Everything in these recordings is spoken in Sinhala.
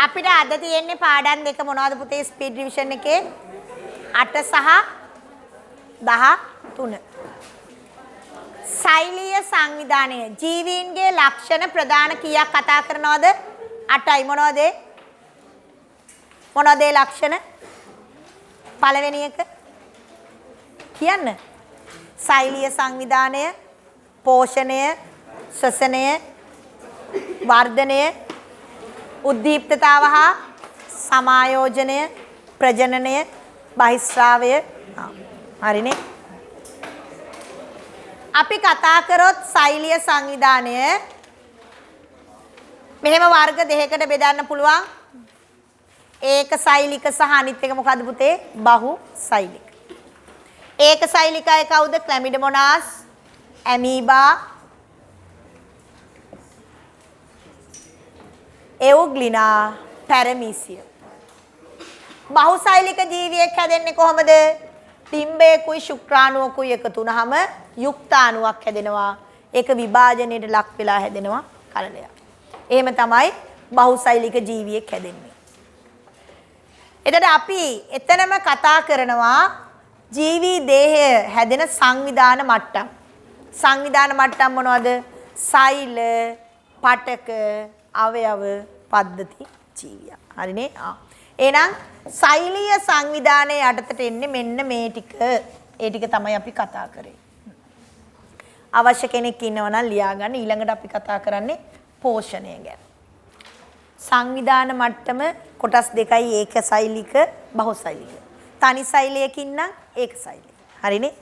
අපිට අද තියෙන්නේ පාඩම් දෙක මොනවද පුතේ ස්පීඩ් රිවිෂන් එකේ 8 සහ 13. සෛලීය සංවිධානය ජීවීන්ගේ ලක්ෂණ ප්‍රධාන කීයක් කතා කරනවද? 8යි. මොනවද? මොනවද ලක්ෂණ? පළවෙනි එක කියන්න. සෛලීය සංවිධානය, පෝෂණය, ශ්වසනය, වර්ධනය, උද්දීප්තතාව හා සමායෝජනය, ප්‍රජනනය, බහිස්රාවය. හරිනේ. අපි කතා කරොත් සෛලීය සංවිධානය මෙහෙම වර්ග දෙකකට බෙදන්න පුළුවන්. ඒක සෛලික සහ අනිත් එක මොකද්ද පුතේ? බහු සෛලික. ඒක සෛලික අය කවුද? ක්ලැමිඩොමොනාස්, ඇමීබා, එවුග්ලිනා, පැරමීසිය. බහුසෛලික ජීවියෙක් හැදෙන්නේ කොහොමද? ඩිම්බයකුයි ශුක්‍රාණුවකුයි එකතු වුනහම යුක්තාණුවක් හැදෙනවා. ඒක විභාජනයට ලක් වෙලා හැදෙනවා කලලයක්. එහෙම තමයි බහුසෛලික ජීවියෙක් හැදෙන්නේ. එතකොට අපි එතනම කතා කරනවා ජීවී දේහය හැදෙන සංවිධාන මට්ටම්. සංවිධාන මට්ටම් මොනවද? සෛල, පටක, අවයව, පද්ධති, ජීවිය. හරිනේ? එහෙනම් සෛලීය සංවිධානයේ යටතට එන්නේ මෙන්න මේ ටික. ඒ ටික තමයි අපි කතා කරේ. අවශ්‍ය කෙනෙක් ඉන්නවා නම් ලියා ගන්න. ඊළඟට අපි කතා කරන්නේ පෝෂණය ගැන. සංවිධාන මට්ටම කොටස් දෙකයි ඒක සෛලික, බහුසෛලික. තනි සෛලයකින් නම් ඒක සෛලික. හරිනේ?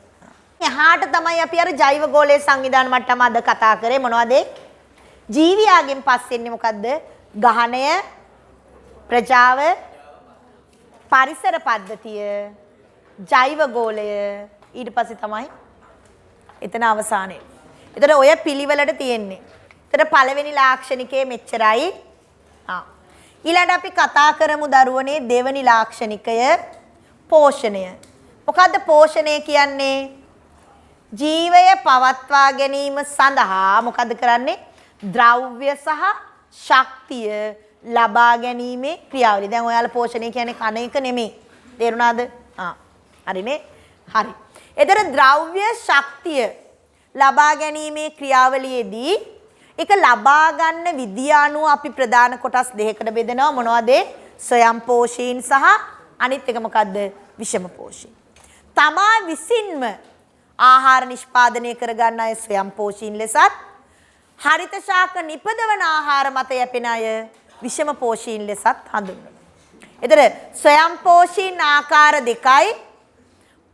එහාට තමයි අපි අර ජෛව ගෝලයේ සංවිධාන මට්ටම අද කතා කරේ. මොනවද? ජීවියාගෙන් පස්සේ එන්නේ මොකද්ද? ගහණය, ප්‍රජාව, පරිසර පද්ධතිය, ජෛව ගෝලය, ඊට පස්සේ තමයි එතන අවසානයේ. එතන ඔය පිළිවෙලට තියෙන්නේ. එතන පළවෙනි ලාක්ෂණිකයේ මෙච්චරයි. ඊළඟට අපි කතා කරමු දරුවනේ දෙවෙනි ලාක්ෂණිකය පෝෂණය. මොකද්ද පෝෂණය කියන්නේ? ජීවය පවත්වා ගැනීම සඳහා මොකද්ද කරන්නේ? ද්‍රව්‍ය සහ ශක්තිය ලබා ගැනීමේ ක්‍රියාවලිය. දැන් ඔයාලා පෝෂණය කියන්නේ කන එක නෙමෙයි. තේරුණාද? හරිනේ? හරි. එතන ද්‍රව්‍ය ශක්තිය ලබා ගැනීමේ ක්‍රියාවලියේදී ඒක ලබා ගන්න විදිය අනුව අපි ප්‍රධාන කොටස් දෙකකට බෙදනවා. මොනවද? ස්වයං පෝෂීන් සහ අනිත් එක මොකද්ද? විෂම පෝෂීන්. තමා විසින්ම ආහාර නිෂ්පාදනය කර ගන්න අය ස්වයං පෝෂීන් ලෙසත්, හරිත ශාක නිපදවන ආහාර මත යැපෙන අය විෂම පෝෂීන් ලෙසත් හඳුන්වනවා. එතන ස්වයං පෝෂීන් ආකාර දෙකයි.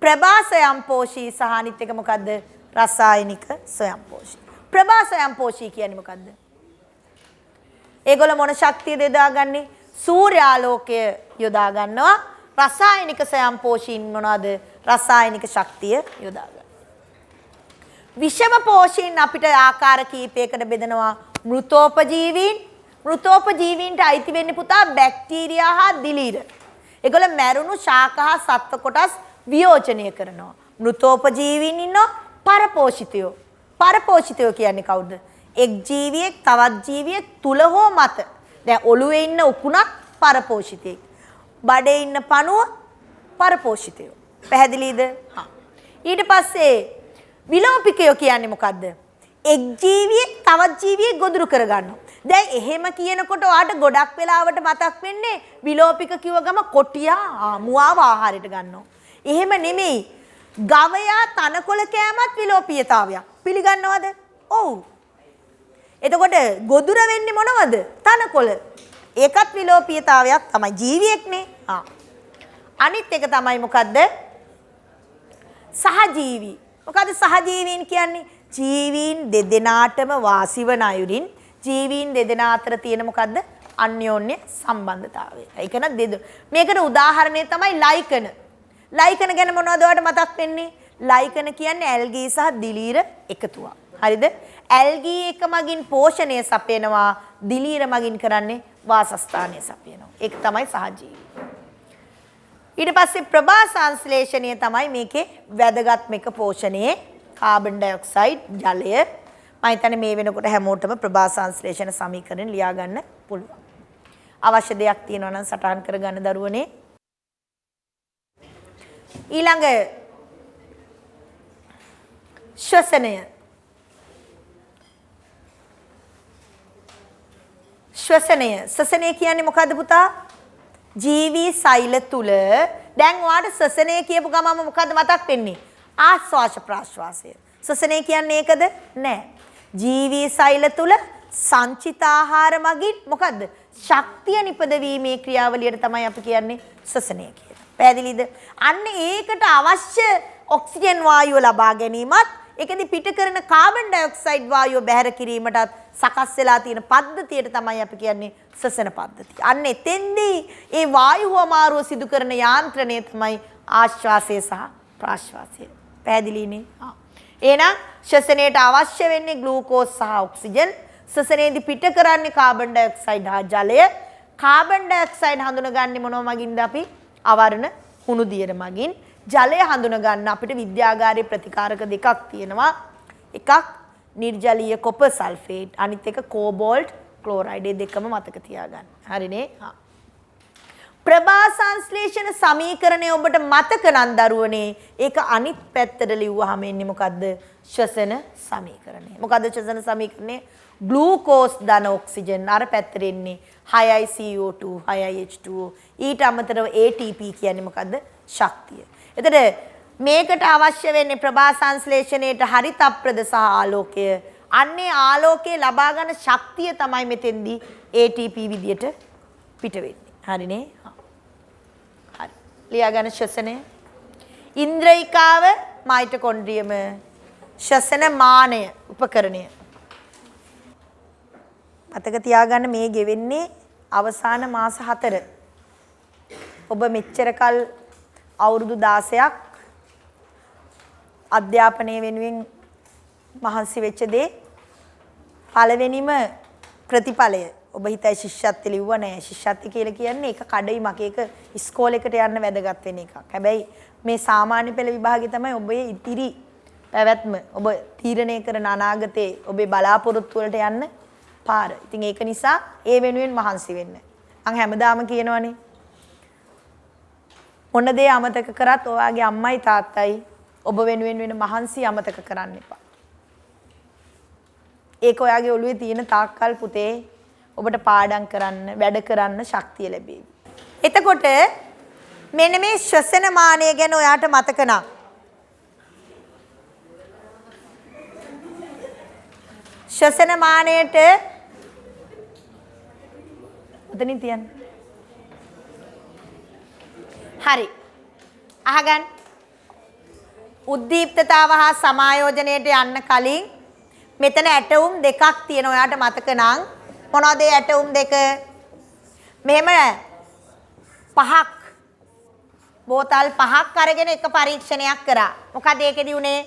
ප්‍රභා ස්වයං පෝෂී සහ අනිත් එක මොකද්ද? රසායනික ස්වයං පෝෂී. ප්‍රභා ස්වයං පෝෂී කියන්නේ මොකද්ද? ඒගොල්ල මොන ශක්තියද යොදාගන්නේ? සූර්යාලෝකය යොදා ගන්නවා. රසායනික ස්වයං පෝෂීන් මොනවද? රසායනික ශක්තිය යොදා ගන්නවා. විෂම පෝෂීන් අපිට ආකාර කීපයකට බෙදනවා. මෘතෝපජීවීන්. මෘතෝපජීවීන්ට අයිති වෙන්නේ පුතා බැක්ටීරියා හා දිලීර. ඒගොල්ල මැරුණු ශාක හා සත්ව කොටස් වියෝජනය කරනවා. මෘතෝපජීවීන් ඉන්නවා පරපෝෂිතයෝ. පරපෝෂිතයෝ කියන්නේ කවුද? එක් ජීවියෙක් තවත් ජීවියෙක් තුල හෝ මත. දැන් ඔළුවේ ඉන්න උකුණක් පරපෝෂිතයෙක්. බඩේ ඉන්න පණුව පරපෝෂිතයෝ. පැහැදිලිද? ඊට පස්සේ විලෝපිකයෝ කියන්නේ මොකද්ද? එක් ජීවියෙක් තවත් ජීවියෙක් ගොදුරු කරගන්නවා. දැන් එහෙම කියනකොට ඔයාට ගොඩක් වෙලාවට මතක් වෙන්නේ විලෝපික කිව්ව ගම කොටියා මුවාව ආහාරයට ගන්නවා. එහෙම නෙමෙයි. ගවයා තනකොළ කෑමත් විලෝපීයතාවයක්. පිළිගන්නවද? ඔව්. එතකොට ගොදුර වෙන්නේ මොනවද? තනකොළ. ඒකත් විලෝපීයතාවයක් තමයි. ජීවියෙක්නේ. අනිත් එක තමයි මොකද්ද? සහජීවී. මොකද්ද සහජීවීන් කියන්නේ? ජීවීන් දෙදෙනාටම වාසි වන අයුරින් ජීවීන් දෙදෙනා අතර තියෙන මොකද්ද? අන්‍යෝන්‍ය සම්බන්ධතාවය. ඒක නේද? මේකට උදාහරණය තමයි ලයිකන. ලයිකන ගැන මොනවද ඔයාලට මතක් වෙන්නේ? ලයිකන කියන්නේ ඇල්ගී සහ දිලීර එකතුවක්. හරිද? ඇල්ගී එක මගින් පෝෂණය සපයනවා, දිලීර මගින් කරන්නේ වාසස්ථානය සපයනවා. ඒක තමයි සහජීවී. ඊට පස්සේ ප්‍රභා සංශ්ලේෂණය තමයි මේකේ වැදගත්ම එක පෝෂණයේ කාබන් ඩයොක්සයිඩ් ජලය. මම හිතන්නේ මේ වෙනකොට හැමෝටම ප්‍රභා සංශ්ලේෂණ සමීකරණ ලියා ගන්න පුළුවන්. අවශ්‍ය දෙයක් තියෙනවා නම් සටහන් කරගන්න දරුවනේ. ඊළඟ ශ්වසනය. ශ්වසනය කියන්නේ මොකද්ද පුතා? ජීවී සෛල තුල දැන් ඔයාලට ශ්වසනය කියපු ගමම මොකද්ද මතක් වෙන්නේ? ආශ්වාස ප්‍රාශ්වාසය. ශ්වසනය කියන්නේ ඒකද? නෑ. ජීවී සෛල තුල සංචිත ආහාර මගින් මොකද්ද? ශක්තිය නිපදවීමේ ක්‍රියාවලියට තමයි අපි කියන්නේ ශ්වසනය කියලා. පැහැදිලිද? අන්න ඒකට අවශ්‍ය ඔක්සිජන් වායුව ලබා ගැනීමත් ඒකෙදි පිට කරන කාබන් ඩයොක්සයිඩ් වායුව බැහැර කිරීමටත් සකස් වෙලා තියෙන පද්ධතියට තමයි අපි කියන්නේ ශ්වසන පද්ධතිය. අන්න එතෙන්දී ඒ වායුව අමාරුව සිදු කරන යාන්ත්‍රණය තමයි ආශ්වාසය සහ ප්‍රාශ්වාසය. පැහැදිලිනේ? එහෙනම් ශ්වසනයට අවශ්‍ය වෙන්නේ ග්ලූකෝස් සහ ඔක්සිජන්. ශ්වසනයේදී පිට කරන්නේ කාබන් ඩයොක්සයිඩ් හා ජලය. කාබන් ඩයොක්සයිඩ් හඳුනගන්නේ මොනව මගින්ද අපි? අවර්ණ හුණු දියර මගින්. ජලය හඳුන ගන්න අපිට විද්‍යාගාරයේ ප්‍රතිකාරක දෙකක් තියෙනවා. එකක් නිර්ජලීය කොපර් සල්ෆේට්, අනිත් එක කෝබෝල්ට් ක්ලෝරයිඩ්. මේ දෙකම මතක තියාගන්න. හරිනේ? ප්‍රභා සංශ්ලේෂණ සමීකරණය ඔබට මතක නම් දරුවනේ ඒක අනිත් පැත්තට ලිව්වහම එන්නේ මොකද්ද? ශ්වසන සමීකරණය. මොකද්ද ශ්වසන සමීකරණය? ග්ලූකෝස් ධන ඔක්සිජන් අර පැත්තට එන්නේ 6යි CO2 6යි H2O. ඊට අමතරව ATP කියන්නේ මොකද්ද? ශක්තිය. එතකොට මේකට අවශ්‍ය වෙන්නේ ප්‍රභා සංශ්ලේෂණයට හරිතප්‍රද සහ ආලෝකය. අන්නේ ආලෝකයේ ලබා ගන්න ශක්තිය තමයි මෙතෙන්දී ATP විදියට පිට වෙන්නේ. හරිනේ? හරි. ලියා ගන්න ශ්වසනය. ඉන්ද්‍රියිකාව මයිටොකොන්ඩ්‍රියම. ශ්වසන මානය උපකරණය. මතක තියාගන්න මේ ගෙවෙන්නේ අවසාන මාස 4. ඔබ මෙච්චර කල් අවුරුදු 16ක් අධ්‍යාපනය වෙනුවෙන් මහන්සි වෙච්ච දේ පළවෙනිම ප්‍රතිඵලය ඔබ හිතයි ශිෂ්‍යත්වය ලිව්ව නෑ. ශිෂ්‍යත්වය කියලා කියන්නේ ඒක කඩයිමක්. ඒක ඉස්කෝලේකට යන්න වැදගත් වෙන එකක්. හැබැයි මේ සාමාන්‍ය පෙළ විභාගේ තමයි ඔබේ ඉතිරි පැවැත්ම ඔබ තීරණය කරන අනාගතේ ඔබේ බලාපොරොත්තු වලට යන්න පාර. ඉතින් ඒක නිසා ඒ වෙනුවෙන් මහන්සි වෙන්න. මං හැමදාම කියනවනේ මොන දේ අමතක කරත් ඔයාගේ අම්මයි තාත්තයි ඔබ වෙනුවෙන් වෙන මහන්සි අමතක කරන්න එපා. ඒක ඔයාගේ ඔළුවේ තියෙන තාක්කල් පුතේ ඔබට පාඩම් කරන්න, වැඩ කරන්න ශක්තිය ලැබෙවි. එතකොට මෙන්න මේ ශ්වසන මානය ගැන ඔයාට මතක නම් ශ්වසන මානයට උතනින් තියන්න. හරි. අහගන්න. උද්දීප්තතාව හා සමායෝජනයට යන්න කලින් මෙතන ඇටවුම් දෙකක් තියෙනවා. ඔයාට මතක නම් මොනවද ඒ ඇටවුම් දෙක? මෙහෙම පහක් බෝතල් පහක් අරගෙන එක පරීක්ෂණයක් කරා. මොකද ඒකෙදී උනේ?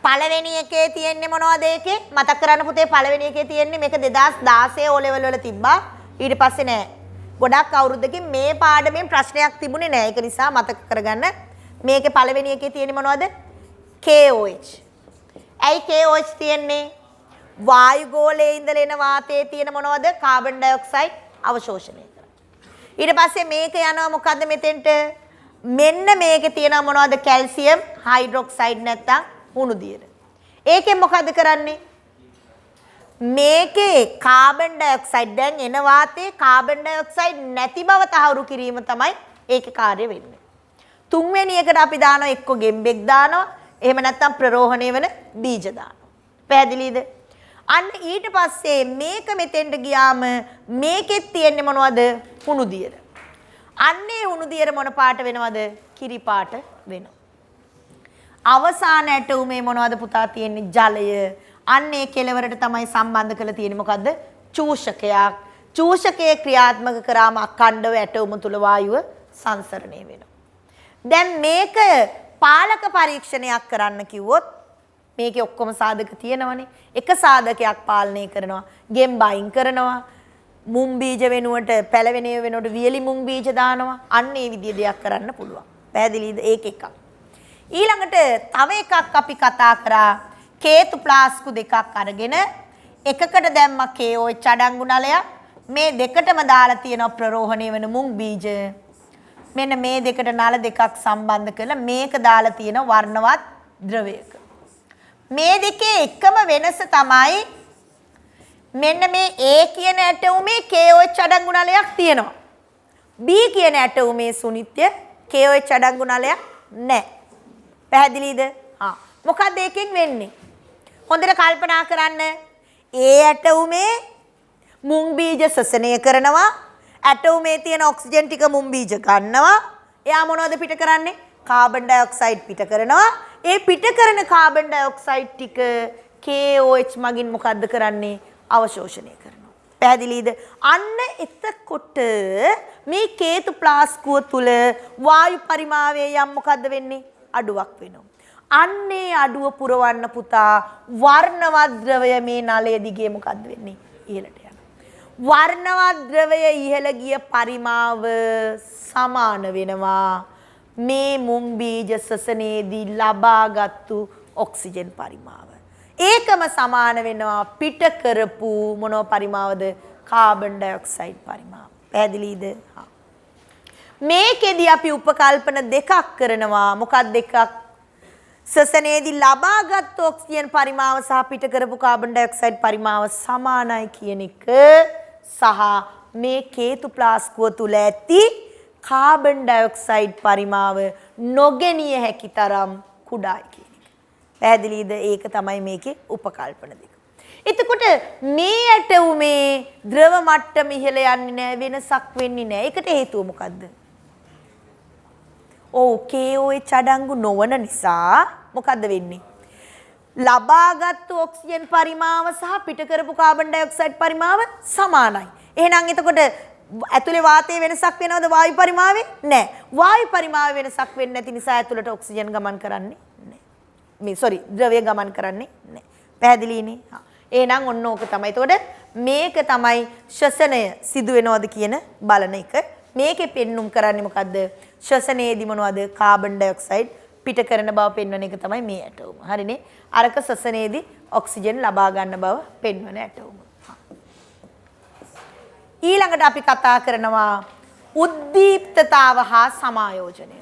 පළවෙනි එකේ තියෙන්නේ මොනවද ඒකේ? මතක් කරන්න පුතේ පළවෙනි එකේ තියෙන්නේ මේක 2016 O level වල තිබ්බා. ඊට පස්සේ නෑ. ගොඩක් අවුරුද්දකින් මේ පාඩමෙන් ප්‍රශ්නයක් තිබුණේ නෑ. ඒක නිසා මතක කරගන්න. මේකේ පළවෙනි එකේ තියෙන්නේ මොනවද? KOH. ඇයි KOH තියෙන්නේ? වායු ගෝලයේ ඉඳලා එන වාතයේ තියෙන මොනවද? කාබන් ඩයොක්සයිඩ් අවශෝෂණය කරනවා. ඊට පස්සේ මේක යනවා මොකද්ද මෙතෙන්ට? මෙන්න මේකේ තියෙනවා මොනවද? කැල්සියම් හයිඩ්‍රොක්සයිඩ් නැත්තම් හුණු දියර. ඒකෙන් මොකද කරන්නේ? මේකේ කාබන් ඩයොක්සයිඩ් දැන් එන වාතයේ කාබන් ඩයොක්සයිඩ් නැති බව තහවුරු කිරීම තමයි ඒකේ කාර්යය වෙන්නේ. තුන්වෙනි එකට අපි දානවා එක්ක ගෙම්බෙක් දානවා. එහෙම නැත්නම් ප්‍රරෝහණය වෙන බීජ දානවා. පැහැදිලිද? අන්න ඊට පස්සේ මේක මෙතෙන්ට ගියාම මේකෙත් තියෙන්නේ මොනවද? හුණු දියර. අන්නේ හුණු දියර මොන පාට වෙනවද? කිරි පාට වෙනවා. අවසාන ඇටුමේ මොනවද පුතා තියෙන්නේ? ජලය. අන්නේ කෙලවරට තමයි සම්බන්ධ කරලා තියෙන්නේ මොකද්ද? චූෂකයක්. චූෂකයේ ක්‍රියාත්මක කරාම අඛණ්ඩව ඇටුම තුල වායුව සංසරණය වෙනවා. දැන් මේක පාලක පරීක්ෂණයක් කරන්න කිව්වොත් මේකේ ඔක්කොම සාධක තියෙනවනේ. එක සාධකයක් පාලනය කරනවා. ගෙම්බ අයින් කරනවා. මුං බීජ වෙනුවට පැලවෙනේ වෙනුවට වියලි මුං බීජ දානවා. අන්න ඒ විදිය දෙයක් කරන්න පුළුවන්. පැහැදිලිද? ඒක එකක්. ඊළඟට තව එකක් අපි කතා කරා කේතු ප්ලාස්කු දෙකක් අරගෙන එකකට දැම්ම KOH අඩංගු නලයක් මේ දෙකටම දාලා තියෙන ප්‍රරෝහණය වෙන මුං බීජ. මෙන්න මේ දෙකට නල දෙකක් සම්බන්ධ කරලා මේක දාලා තියෙන වර්ණවත් ද්‍රවයක. මේ දෙකේ එකම වෙනස තමයි මෙන්න මේ A කියන ඇටෝමේ KOH අඩංගු නලයක් තියෙනවා. B කියන ඇටෝමේ සුනිත්‍ය KOH අඩංගු නලයක් නැහැ. පැහැදිලිද? මොකක්ද ඒකෙන් වෙන්නේ? හොඳට කල්පනා කරන්න. A ඇටෝමේ මුං බීජ ශ්වසනය කරනවා. ඇටෝමේ තියෙන ඔක්සිජන් ටික මුං බීජ ගන්නවා. එයා මොනවද පිට කරන්නේ? කාබන් ඩයොක්සයිඩ් පිට කරනවා. ඒ පිට කරන කාබන් ඩයොක්සයිඩ් ටික KOH මගින් මොකද්ද කරන්නේ? අවශෝෂණය කරනවා. පැහැදිලිද? අන්න එතකොට මේ කේතු ප්ලාස්කුව තුල වායු පරිමාවයේ යම් මොකද්ද වෙන්නේ? අඩුවක් වෙනවා. අන්නේ අඩුව පුරවන්න පුතා වර්ණවත් ද්‍රවය මේ නලය දිගේ මොකද්ද වෙන්නේ? ඉහළට යනවා. වර්ණවත් ද්‍රවය ඉහළ ගිය පරිමාව සමාන වෙනවා මේ මුං බීජ ශ්වසනයේදී ලබාගත්තු ඔක්සිජන් පරිමාව. ඒකම සමාන වෙනවා පිට කරපු මොන පරිමාවද? Carbon dioxide පරිමාව. පැහැදිලිද? මේකෙදි අපි උපකල්පන දෙකක් කරනවා. මොකක්ද දෙකක්? ශ්වසනයේදී ලබාගත් ඔක්සිජන් පරිමාව සහ පිට කරපු කාබන් ඩයොක්සයිඩ් පරිමාව සමානයි කියන එක සහ මේ කේතු ප්ලාස්කුව තුල ඇති කාබන් ඩයොක්සයිඩ් පරිමාව නොගෙනිය හැකි තරම් කුඩායි කියන එක. පැහැදිලිද? ඒක තමයි මේකේ උපකල්පන දෙක. එතකොට මේ ඇටෝමේ ද්‍රව මට්ටම ඉහළ යන්නේ නැහැ, වෙනසක් වෙන්නේ නැහැ. ඒකට හේතුව මොකද්ද? KOH අඩංගු නොවන නිසා මොකද්ද වෙන්නේ? ලබාගත්තු ඔක්සිජන් පරිමාව සහ පිට කරපු කාබන් ඩයොක්සයිඩ් පරිමාව සමානයි. එහෙනම් එතකොට ඇතුලේ වාතයේ වෙනසක් වෙනවද වායු පරිමාවේ? නැහැ. වායු පරිමාවේ වෙනසක් වෙන්නේ නැති නිසා ඇතුලට ඔක්සිජන් ගමන් කරන්නේ නැහැ. ද්‍රවය ගමන් කරන්නේ නැහැ. පැහැදිලිනේ? එහෙනම් ඔන්න ඕක තමයි. එතකොට මේක තමයි ශ්වසනය සිදු වෙනවද කියන බලන එක. මේකේ පෙන්눔 කරන්නේ මොකද්ද? ශ්වසනයේදී මොනවද? කාබන් ඩයොක්සයිඩ් පිට කරන බව පෙන්වන එක තමයි මේ ඇටෝම. හරිනේ? අරක ශ්වසනයේදී ඔක්සිජන් ලබා ගන්න බව පෙන්වන ඇටෝම. ඊළඟට අපි කතා කරනවා උද්දීප්තතාව හා සමායෝජනය.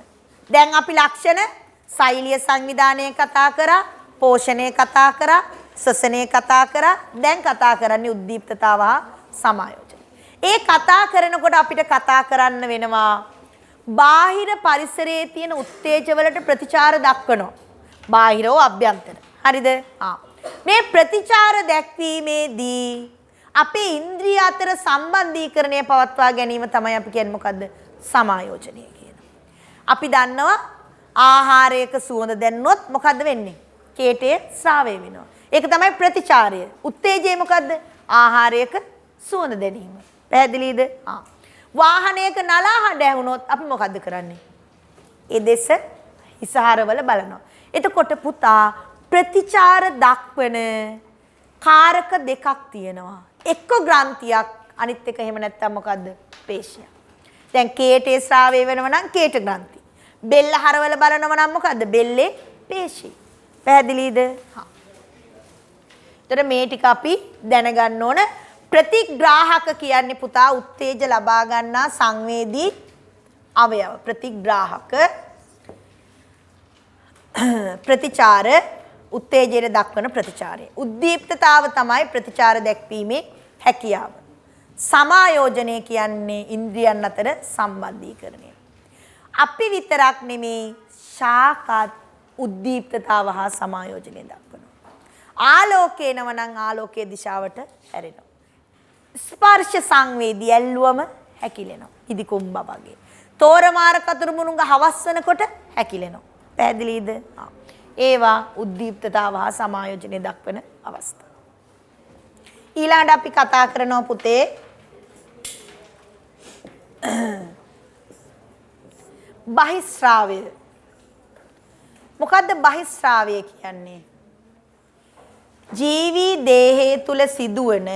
දැන් අපි ලක්ෂණ සෛලීය සංවිධානය කතා කරා, පෝෂණය කතා කරා, ශ්වසනය කතා කරා. දැන් කතා කරන්නේ උද්දීප්තතාව හා සමායෝජනය. ඒ කතා කරනකොට අපිට කතා කරන්න වෙනවා බාහිර පරිසරයේ තියෙන උත්තේජවලට ප්‍රතිචාර දක්වනවා. බාහිරව අභ්‍යන්තර. හරිද? මේ ප්‍රතිචාර දැක්වීමේදී අපේ ඉන්ද්‍රිය අතර සම්බන්ධීකරණය පවත්වා ගැනීම තමයි අපි කියන්නේ මොකද්ද? සමායෝජනය කියන. අපි දන්නවා ආහාරයක සුවඳ දැන්නොත් මොකද්ද වෙන්නේ? කේටය ස්‍රාවය වෙනවා. ඒක තමයි ප්‍රතිචාරය. උත්තේජය මොකද්ද? ආහාරයක සුවඳ දැනීම. පැහැදිලිද? වාහනයක නලා හඬ ඇහුනොත් අපි මොකද්ද කරන්නේ? ඒ දෙස ඉසහරවල බලනවා. එතකොට පුතා ප්‍රතිචාර දක්වන කාරක දෙකක් තියෙනවා. එක්ක ග්‍රන්ථියක්, අනිත් එක එහෙම නැත්නම් මොකද්ද? පේශියක්. දැන් කේටේ ස්‍රාවය වෙනව නම් කේට ග්‍රන්ථි. බෙල්ල හරවල බලනව නම් මොකද්ද? බෙල්ලේ පේශි. පැහැදිලිද? එතකොට මේ ටික අපි දැනගන්න ඕන. ප්‍රතිග්‍රාහක කියන්නේ පුතා උත්තේජ ලබා ගන්නා සංවේදී අවයව. ප්‍රතිග්‍රාහක ප්‍රතිචාර උත්තේජයට දක්වන ප්‍රතිචාරය. උද්දීප්තතාව තමයි ප්‍රතිචාර දැක්වීමේ හැකියාව. සමායෝජනය කියන්නේ ඉන්ද්‍රියන් අතර සම්බන්ධීකරණය. අපි විතරක් නෙමේ ශාකත් උද්දීප්තතාව හා සමායෝජනය දක්වනවා. ආලෝකේ නවනම් ආලෝකයේ දිශාවට හැරෙනවා. ස්පර්ශ සංවේදී ඇල්ලුවම හැකිලෙනවා. ඉදි කුම්බා වගේ. තෝරමාර කතුරු මුණුංග හවස් වෙනකොට හැකිලෙනවා. පැහැදිලිද? ඒවා උද්දීප්තතාව හා සමායෝජනය දක්වන අවස්ථා. ඊළඟට අපි කතා කරනවා පුතේ බහිස්රාවය. මොකද්ද බහිස්රාවය කියන්නේ? ජීවී දේහය තුල සිදුවන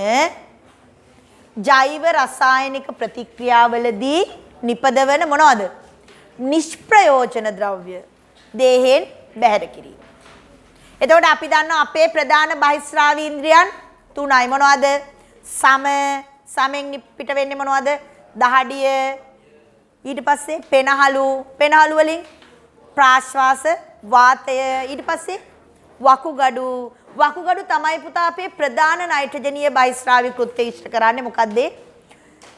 ජෛව රසායනික ප්‍රතික්‍රියාවලදී නිපදවන මොනවද? නිෂ්ප්‍රයෝජන ද්‍රව්‍ය දේහෙන් බැහැර කිරීම. එතකොට අපි දන්නවා අපේ ප්‍රධාන බහිස්රාවී ඉන්ද්‍රියන් තුනයි. මොනවද? සම, සමෙන් පිට වෙන්නේ මොනවද? දහඩිය. ඊට පස්සේ පෙනහළු වලින් ප්‍රාශ්වාස වාතය. ඊට පස්සේ වකුගඩු තමයි පුතා අපේ ප්‍රධාන නයිට්‍රජනීය බහිස්රාවී කෘත්‍ය ඉෂ්ට කරන්නේ. මොකද්ද?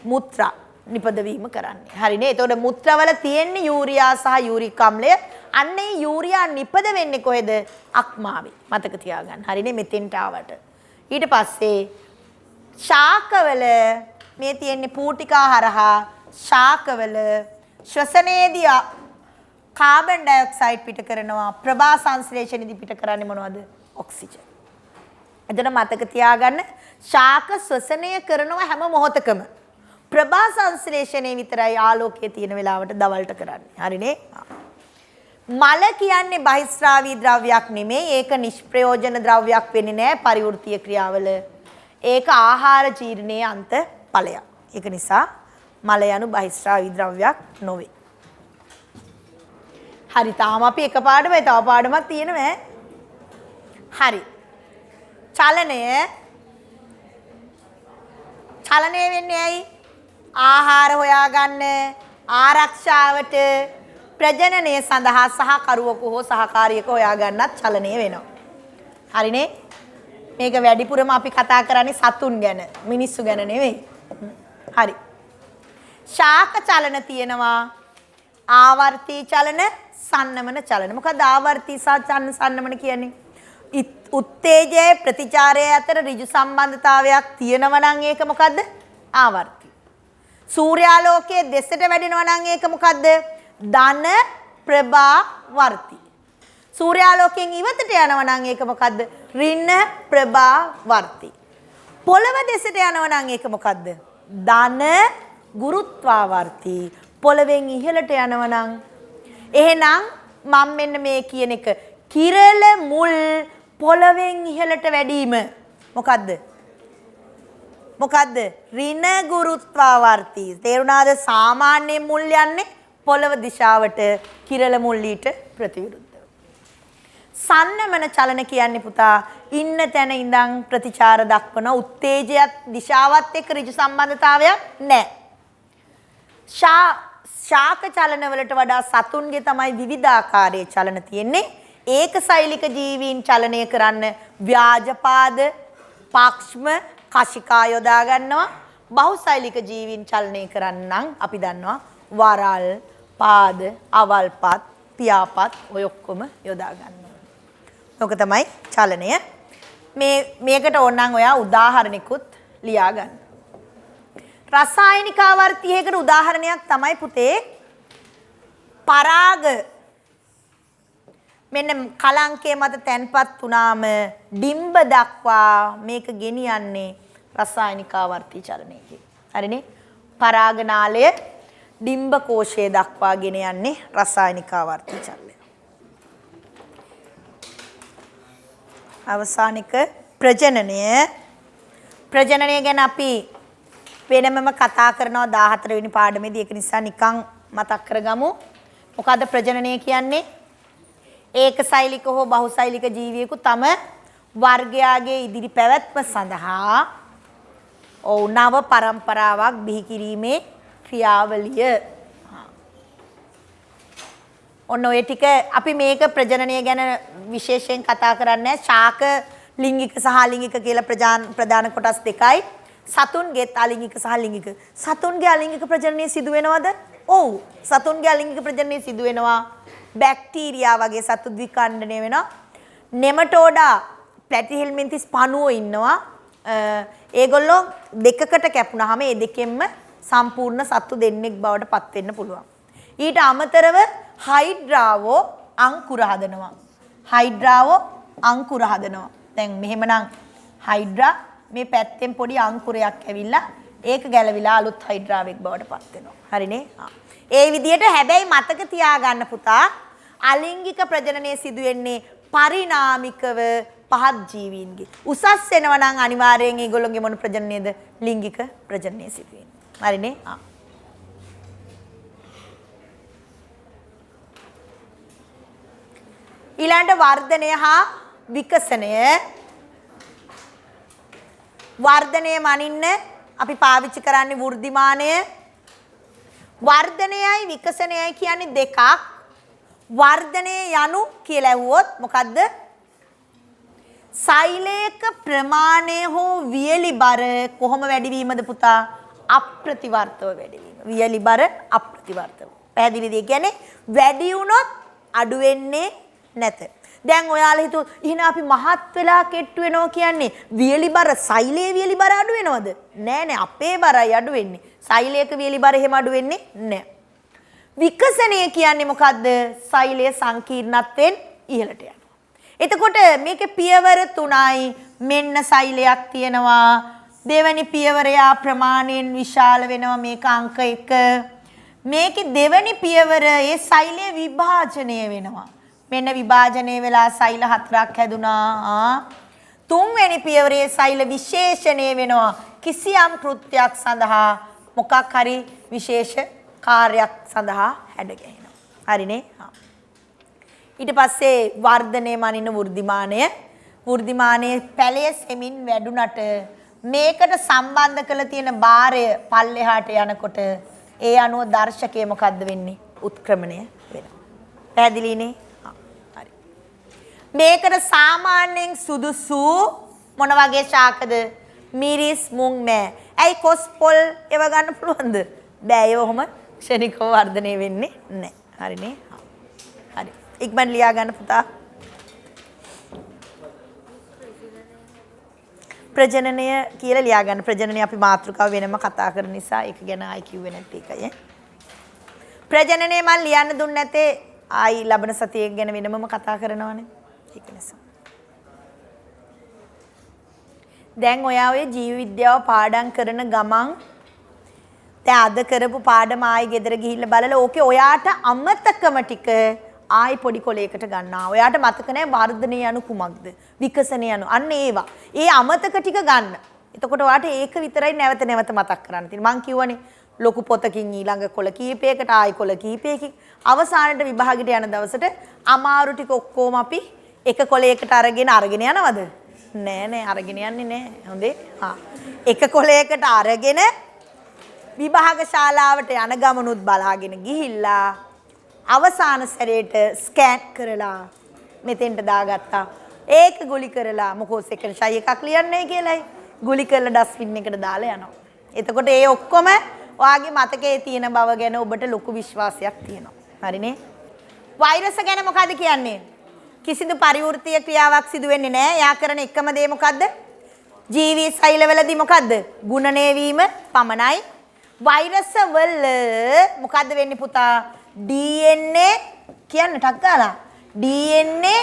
මුත්‍රා නිපදවීම කරන්නේ. හරිනේ. එතකොට මුත්‍රාවල තියෙන්නේ යූරියා සහ යූරික් අම්ලය. අන්න ඒ යූරියා නිපද වෙන්නේ කොහෙද? අක්මාවේ. මතක තියාගන්න. හරිනේ මෙතෙන්ට ආවට. ඊට පස්සේ ශාකවල මේ තියෙන්නේ පූටිකා හරහා ශාකවල ශ්වසනයේදී කාබන් ඩයොක්සයිඩ් පිට කරනවා. ප්‍රභා සංශ්ලේෂණයේදී පිට කරන්නේ මොනවද? ඔක්සිජන්. එතන මතක තියාගන්න ශාක ශ්වසනය කරනවා හැම මොහොතකම. ප්‍රභා සංශ්ලේෂණය විතරයි ආලෝකයේ තියෙන වෙලාවට දවල්ට කරන්නේ. හරිනේ? මල කියන්නේ බහිස්රාවී ද්‍රව්‍යයක් නෙමෙයි. ඒක නිෂ්ප්‍රයෝජන ද්‍රව්‍යයක් වෙන්නේ නැහැ පරිවෘත්තීය ක්‍රියාවල. ඒක ආහාර ජීර්ණයේ අන්ත ඵලයක්. ඒක නිසා මල යනු බහිස්රාවී ද්‍රව්‍යයක් නොවේ. හරි තාම අපි එක පාඩමයි තව පාඩමක් තියෙනවා. හරි. චලනය වෙන්නේ ඇයි? ආහාර හොයාගන්න, ආරක්ෂාවට, ප්‍රජනනය සඳහා සහකරුවෙකු හෝ සහකාරියෙකු හොයාගන්නත් චලනය වෙනවා. හරිනේ? මේක වැඩිපුරම අපි කතා කරන්නේ සතුන් ගැන, මිනිස්සු ගැන නෙවෙයි. හරි. ශාක චලන තියෙනවා. ආවර්තී චලන, සන්නමන චලන. මොකද ආවර්තී සහ සන්නමන කියන්නේ? උත්තේජය ප්‍රතිචාරය අතර ඍජු සම්බන්ධතාවයක් තියෙනවා නම් ඒක මොකද්ද? ආවර්තී. සූර්යාලෝකයේ දෙසට වැඩෙනවා නම් ඒක මොකද්ද? ධන ප්‍රභා වර්ති. සූර්යාලෝකයෙන් ඉවතට යනවා නම් ඒක මොකද්ද? ඍණ ප්‍රභා වර්ති. පොළව දෙසට යනවා නම් ඒක මොකද්ද? ධන ගුරුත්වාවර්ති. පොළවෙන් ඉහළට යනවා නම් එහෙනම් මම මෙන්න මේ කියන එක කිරළ මුල් පොළවෙන් ඉහළට වැඩිම මොකද්ද? ඍණ ගුරුත්වාවර්ති. තේරුණාද? සාමාන්‍ය මුල් යන්නේ පොළව දිශාවට, කිරළ මුල් ඊට ප්‍රතිවිරුද්ධව. සන්නමන චලන කියන්නේ පුතා ඉන්න තැන ඉඳන් ප්‍රතිචාර දක්වන උත්තේජයත් දිශාවත් එක්ක ඍජු සම්බන්ධතාවයක් නැහැ. ශාක චලන වලට වඩා සතුන්ගේ තමයි විවිධාකාරයේ චලන තියෙන්නේ. ඒකසෛලික ජීවීන් චලනය කරන්න ව්‍යාජපාද, පක්ෂ්ම, කශිකා යොදා ගන්නවා. බහුසෛලික ජීවීන් චලනය කරන්නම් අපි දන්නවා වරල්, පාද, අවල්පත්, පියාපත් ඔය ඔක්කොම යොදා ගන්නවා. ඔක තමයි චලනය. මේකට ඕනනම් ඔයා උදාහරණිකුත් ලියා ගන්න. රසායනික ආවර්තියකට උදාහරණයක් තමයි පුතේ පරාග. මෙන්න කලංකය මත තැන්පත් වුණාම ඩිම්බ දක්වා මේක ගෙනියන්නේ රසායනික ආවර්ති චලනයකින්. හරිනේ? පරාගනාලය ඩිම්බ කෝෂය දක්වා ගෙන යන්නේ රසායනික ආවර්ති චලනය. අවසානික ප්‍රජනනය ගැන අපි වෙනමම කතා කරනවා 14 වෙනි පාඩමේදී. ඒක නිසා නිකන් මතක් කරගමු. මොකද්ද ප්‍රජනනය කියන්නේ? ඒකසෛලික හෝ බහුසෛලික ජීවියෙකු තම වර්ගයාගේ ඉදිරි පැවැත්ම සඳහා නව පරම්පරාවක් බිහි කිරීමේ ක්‍රියාවලිය. ඔන්න ඔය ටික අපි මේක ප්‍රජනනය ගැන විශේෂයෙන් කතා කරන්නේ. ශාක ලිංගික සහ අලිංගික කියලා ප්‍රධාන කොටස් දෙකයි. සතුන්ගේ අලිංගික සහ ලිංගික. සතුන්ගේ අලිංගික ප්‍රජනනය සිදු වෙනවද? ඔව්. සතුන්ගේ අලිංගික ප්‍රජනනය සිදු වෙනවා. බැක්ටීරියා වගේ සතු ද්විඛණ්ඩනය වෙනවා. නෙමටෝඩා ප්ලැටිහෙල්මින්තිස් පණුවෝ ඉන්නවා. ඒගොල්ලෝ දෙකකට කැපුණාම ඒ දෙකෙන්ම සම්පූර්ණ සතු දෙන්නෙක් බවට පත් වෙන්න පුළුවන්. ඊට අමතරව හයිඩ්‍රාවෝ අංකුර හදනවා. දැන් මෙහෙමනම් හයිඩ්‍රා මේ පැත්තෙන් පොඩි අංකුරයක් ඇවිල්ලා ඒක ගැලවිලා අලුත් හයිඩ්‍රාවෙක් බවට පත් වෙනවා. හරිනේ? ඒ විදිහට හැබැයි මතක තියාගන්න පුතා අලිංගික ප්‍රජනනය සිදු වෙන්නේ පරිණාමිකව පහත් ජීවීන්ගේ. උසස් වෙනවා නම් අනිවාර්යෙන් ඒගොල්ලෝගේ මොන ප්‍රජනනයද? ලිංගික ප්‍රජනනය සිදු වෙන්නේ. හරිනේ? ඊළඟ වර්ධනය හා විකසනය. වර්ධනය මනින්න අපි පාවිච්චි කරන්නේ වෘද්ධිමානය. වර්ධනයයි විකසනයයි කියන්නේ දෙකක්. වර්ධනය යනු කියලා ඇහුවොත් මොකද්ද? සෛලයක ප්‍රමාණය හෝ වියලි බර කොහොම වැඩි වීමද පුතා? අප්‍රතිවර්තව වැඩි වීම. වියලි බර අප්‍රතිවර්තව. පැහැදිලිද? ඒ කියන්නේ වැඩි වුණොත් අඩු වෙන්නේ නැත. දැන් ඔයාලා හිතුවොත් එහෙනම් අපි මහත් වෙලා කෙට්ටු වෙනවා කියන්නේ වියලි බර සෛලයේ වියලි බර අඩු වෙනවද? නෑ නෑ අපේ බරයි අඩු වෙන්නේ. සෛලයක වියලි බර එහෙම අඩු වෙන්නේ නෑ. විකසනය කියන්නේ මොකද්ද? සෛලයේ සංකීර්ණත්වයෙන් ඉහළට යනවා. එතකොට මේකේ පියවර 3යි. මෙන්න සෛලයක් තියෙනවා. දෙවැනි පියවරය ප්‍රමාණයෙන් විශාල වෙනවා. මේක අංක 1. මේකේ දෙවැනි පියවර ඒ සෛලයේ විභාජනය වෙනවා. මෙන්න විභාජනය වෙලා සෛල 4ක් හැදුනා. තුන්වෙනි පියවරේ සෛල විශේෂණය වෙනවා. කිසියම් කෘත්‍යයක් සඳහා මොකක් හරි විශේෂ කාර්යයක් සඳහා හැඩ ගැහෙනවා. හරිනේ? ඊට පස්සේ වර්ධනය මනින වෘද්ධිමානය. වෘද්ධිමානයේ පැලය සෙමින් වැඩුණට මේකට සම්බන්ධ කළ තියෙන භාරය පල්ලෙහාට යනකොට ඒ අනුව දර්ශකය මොකද්ද වෙන්නේ? උත්ක්‍රමණය වෙනවා. පැහැදිලිනේ? හරි. මේකට සාමාන්‍යයෙන් සුදුසු මොන වගේ ශාකද? මිරිස්, මුං, මෑ. ඇයි කොස් පොල් ඒව ගන්න පුළුවන්ද? බෑ. ඒව ඔහොම ක්ෂණිකව වර්ධනය වෙන්නේ නැහැ. හරිනේ? හරි. ඉක්මන් ලියා ගන්න පුතා. ප්‍රජනනය කියලා ලියා ගන්න. ප්‍රජනනය අපි මාතෘකාව වෙනම කතා කරන නිසා ඒක ගැන ආයි කිව්වේ නැත්තේ ඒකයි. ප්‍රජනනය මම ලියන්න දුන්නේ නැතේ ආයි ලබන සතියේ ගැන වෙනමම කතා කරනවානේ. ඒක නිසා. දැන් ඔයා ඔය ජීව විද්‍යාව පාඩම් කරන ගමන් දැන් අද කරපු පාඩම ආයි ගෙදර ගිහිල්ලා බලලා ඕකේ ඔයාට අමතකම ටික ආයි පොඩි කොලයකට ගන්නවා. ඔයාට මතක නැහැ වර්ධනය යනු කුමක්ද? විකසනය යනු. අන්න ඒවා. ඒ අමතක ටික ගන්න. එතකොට ඔයාට ඒක විතරයි නැවත නැවත මතක් කරන්න තියෙන්නේ. මං කියවනේ ලොකු පොතකින් ඊළඟ කොල කීපයකට ආයි කොල කීපයකින් අවසානයේ විභාගෙට යන දවසට අමාරු ටික ඔක්කොම අපි එක කොලයකට අරගෙන යනවද? නෑ නෑ අරගෙන යන්නේ නෑ. හොඳේ. එක කොලයකට අරගෙන විභාග ශාලාවට යන ගමනුත් බලාගෙන ගිහිල්ලා අවසාන සැරේට ස්කෑන් කරලා මෙතෙන්ට දාගත්තා. ඒක ගුලි කරලා මොකෝ සෙකන්ඩ් ෂයි එකක් ලියන්නේ කියලායි. ගුලි කරලා ඩස්බින් එකට දාලා යනවා. එතකොට ඒ ඔක්කොම ඔයාගේ මතකයේ තියෙන බව ගැන ඔබට ලොකු විශ්වාසයක් තියෙනවා. හරිනේ? වෛරස ගැන මොකද්ද කියන්නේ? කිසිදු පරිවෘත්තීය ක්‍රියාවක් සිදු වෙන්නේ නැහැ. එයා කරන එකම දේ මොකද්ද? ජීවී සෛලවලදී මොකද්ද? ගුණණය වීම පමණයි. වෛරස වල මොකද්ද වෙන්නේ පුතා? DNA කියන්න ටක් ගාලා DNA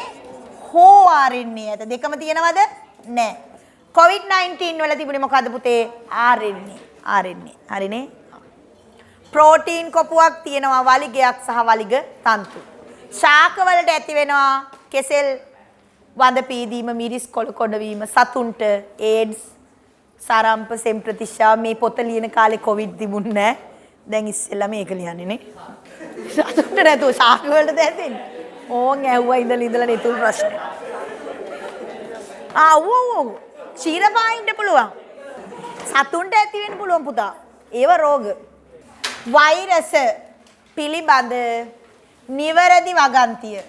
හෝ RNA ඇත දෙකම තියෙනවද? නැහැ. COVID-19 වල තිබුණේ මොකද්ද පුතේ? RNA. හරිනේ? ප්‍රෝටීන් කොපුවක් තියෙනවා වලිගයක් සහ වලිග තන්තු. ශාක වලට ඇති වෙනවා කෙසෙල් වඳ පීදීම මිරිස් කොළ කොඩ වීම සතුන්ට AIDS සාරම්ප සෙම්ප්‍රතිශා මේ පොත ලියන කාලේ COVID තිබුණ නැහැ. දැන් ඉස්සෙල්ලා මේක ලියන්නේ නේ. සතුන්ට නැතුව ශාක වලට දැතෙන්නේ. ඕන් ඇහුවා ඉඳලා නෙතුල් ප්‍රශ්න. ඔව්. ක්ෂීරපායින්ට පුළුවන්. සතුන්ට ඇති වෙන්න පුළුවන් පුතා. ඒව රෝග. වෛරස පිළිබඳ නිවැරදි වගන්තිය.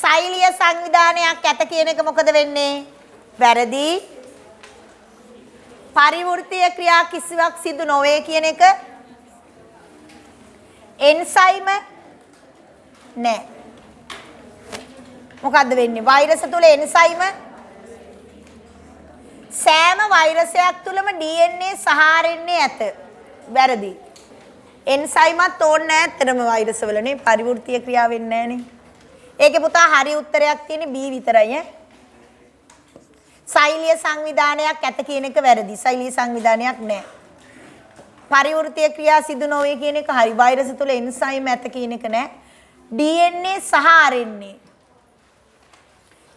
සෛලීය සංවිධානයක් ඇත කියන එක මොකද වෙන්නේ? වැරදි. පරිවෘත්තීය ක්‍රියා කිසිවක් සිදු නොවේ කියන එක එන්සයිම නැහැ. මොකද්ද වෙන්නේ? වෛරස තුල එන්සයිම සෑම වෛරසයක් තුලම DNA සහ RNA ඇත. වැරදි. එන්සයිමත් ඕනේ නැහැ ඇත්තටම වෛරස වලනේ පරිවෘත්තීය ක්‍රියා වෙන්නේ නැහනේ. ඒකේ පුතා හරි උත්තරයක් තියෙන්නේ B විතරයි ඈ. සෛලීය සංවිධානයක් ඇත කියන එක වැරදි. සෛලීය සංවිධානයක් නැහැ. පරිවෘත්තීය ක්‍රියා සිදු නොවේ කියන එක හරි. වෛරස තුල එන්සයිම් ඇත කියන එක නැහැ. DNA සහ RNA.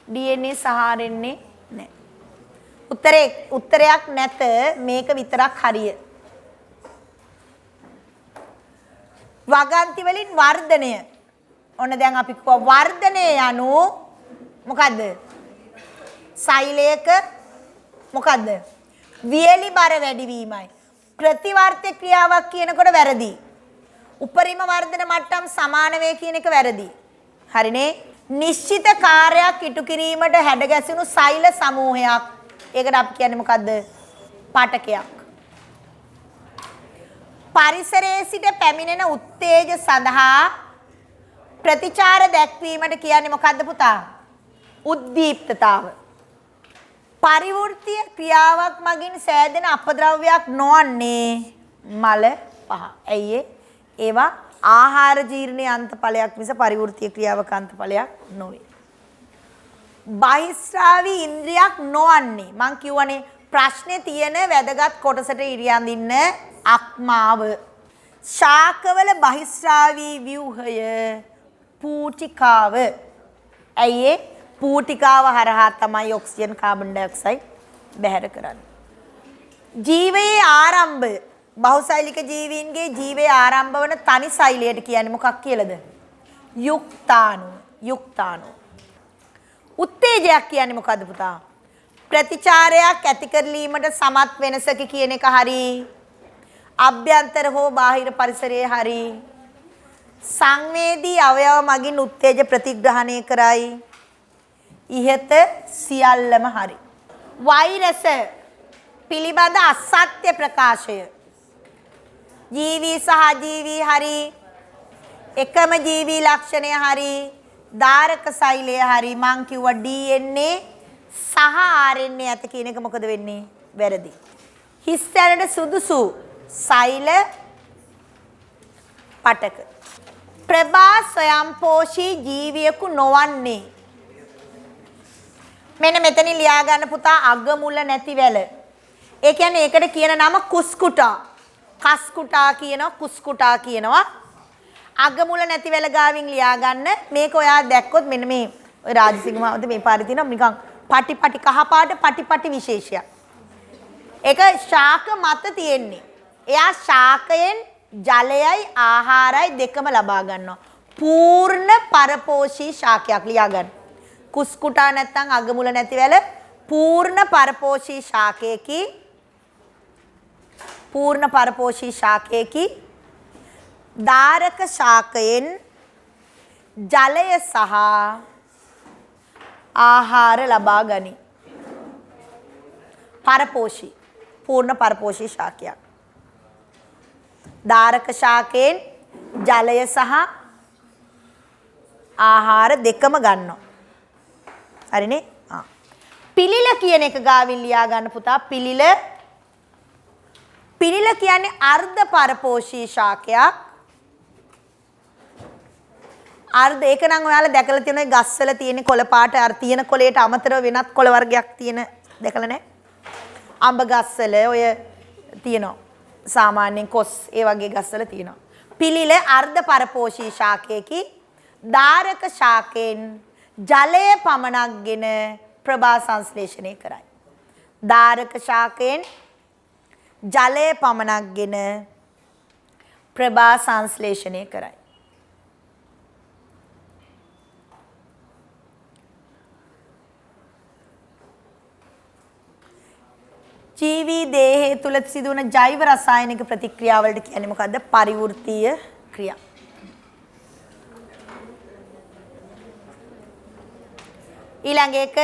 DNA සහ RNA නැහැ. උත්තරයක් නැත. මේක විතරක් හරිය. වගන්ති වලින් වර්ධනය. ඔන්න දැන් අපි කිව්වා වර්ධනය යනු මොකද්ද? සෛලයක මොකද්ද? වියලි බර වැඩිවීමයි. ප්‍රතිවර්ත්‍ය ක්‍රියාවක් කියනකොට වැරදි. උපරිම වර්ධන මට්ටම් සමාන වේ කියන එක වැරදි. හරිනේ? නිශ්චිත කාර්යයක් ඉටු කිරීමට හැඩ ගැසුණු සෛල සමූහයක්. ඒකට අපි කියන්නේ මොකද්ද? පාඨකයක්. පරිසරයේ සිට පැමිණෙන උත්තේජ සඳහා ප්‍රතිචාර දැක්වීමට කියන්නේ මොකද්ද පුතා? උද්දීප්තතාව. පරිවෘත්තීය ක්‍රියාවක් මගින් සෑදෙන අපද්‍රව්‍යයක් නොවන්නේ මල පහ. ඇයි ඒ? ඒවා ආහාර ජීර්ණයේ අන්තඵලයක් මිස පරිවෘත්තීය ක්‍රියාවක අන්තඵලයක් නොවේ. බහිස්රාවී ඉන්ද්‍රියක් නොවන්නේ මං කියවනේ ප්‍රශ්නේ තියෙන වැදගත් කොටසට ඉරියඳින්න අක්මාව. ශාකවල බහිස්රාවී ව්‍යුහය පූටිකාව. ඇයි ඒ? පූටිකාව හරහා තමයි ඔක්සිජන් කාබන් ඩයොක්සයිඩ් බැහැර කරන්නේ. ජීවයේ ආරම්භය බහුසෛලික ජීවීන්ගේ ජීවයේ ආරම්භ වන තනි සෛලයට කියන්නේ මොකක් කියලාද? යුක්තාණු. යුක්තාණු. උත්තේජයක් කියන්නේ මොකද්ද පුතා? ප්‍රතිචාරයක් ඇති කරලීමට සමත් වෙනසක කියන එක හරි. අභ්‍යන්තර හෝ බාහිර පරිසරයේ හරි. සංවේදී අවයව මගින් උත්තේජ ප්‍රතිග්‍රහණය කරයි. ඉහත සියල්ලම හරි. වෛරස පිළිබඳ අසත්‍ය ප්‍රකාශය. ජීවී සහ ජීවී හරි. එකම ජීවී ලක්ෂණය හරි. ධාරක සෛලය හරි. මං කිව්වා DNA සහ RNA ඇත කියන එක මොකද වෙන්නේ? වැරදි. හිස්තැනට සුදුසු සෛල පටක. ප්‍රභා ස්වයංපෝෂී ජීවියෙකු නොවන්නේ. මෙන්න මෙතනින් ලියා ගන්න පුතා අගමුල නැති වැල. ඒ කියන්නේ ඒකට කියන නම කුස්කුටා. කස්කුටා කියනවා කුස්කුටා කියනවා. අගමුල නැති වැල ගාවින් ලියා ගන්න. මේක ඔයා දැක්කොත් මෙන්න මේ ඔය රාජසිංහ මහත්තයා මේ පාරේ තියෙනවා නිකන් පටි කහ පාට පටි විශේෂයක්. ඒක ශාක මත තියෙන්නේ. එයා ශාකයෙන් ජලයයි ආහාරයි දෙකම ලබා ගන්නවා. පූර්ණ පරපෝෂී ශාකයක් ලියා ගන්න. කුස්කුටා නැත්නම් අගමුල නැති වැල පූර්ණ පරපෝෂී ශාකයේකි. පූර්ණ පරපෝෂී ශාකයේකි. ධාරක ශාකයෙන් ජලය සහ ආහාර ලබා ගනී. පරපෝෂී පූර්ණ පරපෝෂී ශාකයක්. ධාරක ශාකයෙන් ජලය සහ ආහාර දෙකම ගන්නවා. හරිනේ? පිළිල කියන එක ගාවින් ලියා ගන්න පුතා. පිළිල කියන්නේ අර්ධ පරපෝෂී ශාකයක්. අර්ධ ඒක නම් ඔයාලා දැකලා තියෙනවා ගස්වල තියෙන කොළ පාට අර තියෙන කොළයට අමතරව වෙනත් කොළ වර්ගයක් තියෙන දැකලා නැහැ? අඹ ගස්වල ඔය තියෙනවා. සාමාන්‍යයෙන් කොස් ඒ වගේ ගස්වල තියෙනවා. පිළිල අර්ධ පරපෝෂී ශාකයේකි. ධාරක ශාකයෙන් ජලය පමණක්ගෙන ප්‍රභා සංශ්ලේෂණය කරයි. ධාරක ශාකයෙන් ජලය පමණක්ගෙන ප්‍රභා සංශ්ලේෂණය කරයි. ජීවී දේහය තුල සිදුවන ජෛව රසායනික ප්‍රතික්‍රියාවලට කියන්නේ මොකද්ද? පරිවෘත්තීය ක්‍රියා. ඊළඟ එක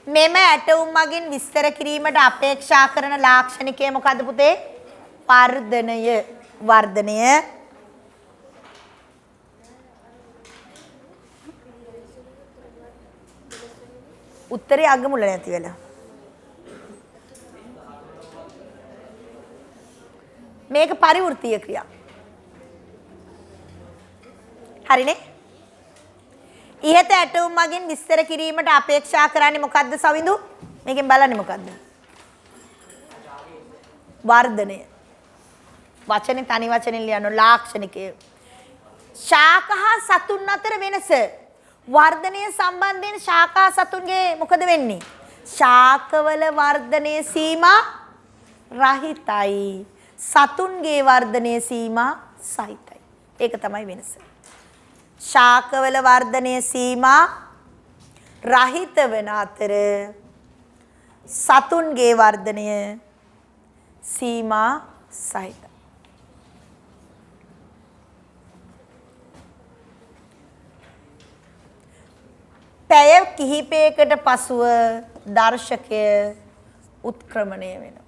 මෙම ඇටවුම් මගින් විස්තර කිරීමට අපේක්ෂා කරන ලාක්ෂණිකය මොකද්ද පුතේ? වර්ධනය. වර්ධනය. උත්තරේ අගමුල නැති වෙලා. මේක පරිවෘත්තීය ක්‍රියා. හරිනේ? ඉහත ඇටවුම් මගින් විස්තර කිරීමට අපේක්ෂා කරන්නේ මොකද්ද සවිඳු? මේකෙන් බලන්නේ මොකද්ද? වර්ධනය. වචනේ තනි වචනෙන් ලියන්න ලාක්ෂණිකය. ශාක හා සතුන් අතර වෙනස. වර්ධනය සම්බන්ධයෙන් ශාක හා සතුන්ගේ මොකද වෙන්නේ? ශාකවල වර්ධනයේ සීමා රහිතයි. සතුන්ගේ වර්ධනයේ සීමා සහිතයි. ඒක තමයි වෙනස. ශාකවල වර්ධනයේ සීමා රහිත වන අතර සතුන්ගේ වර්ධනය සීමා සහිතයි. පැය කිහිපයකට පසුව දර්ශකය උත්ක්‍රමණය වෙනවා.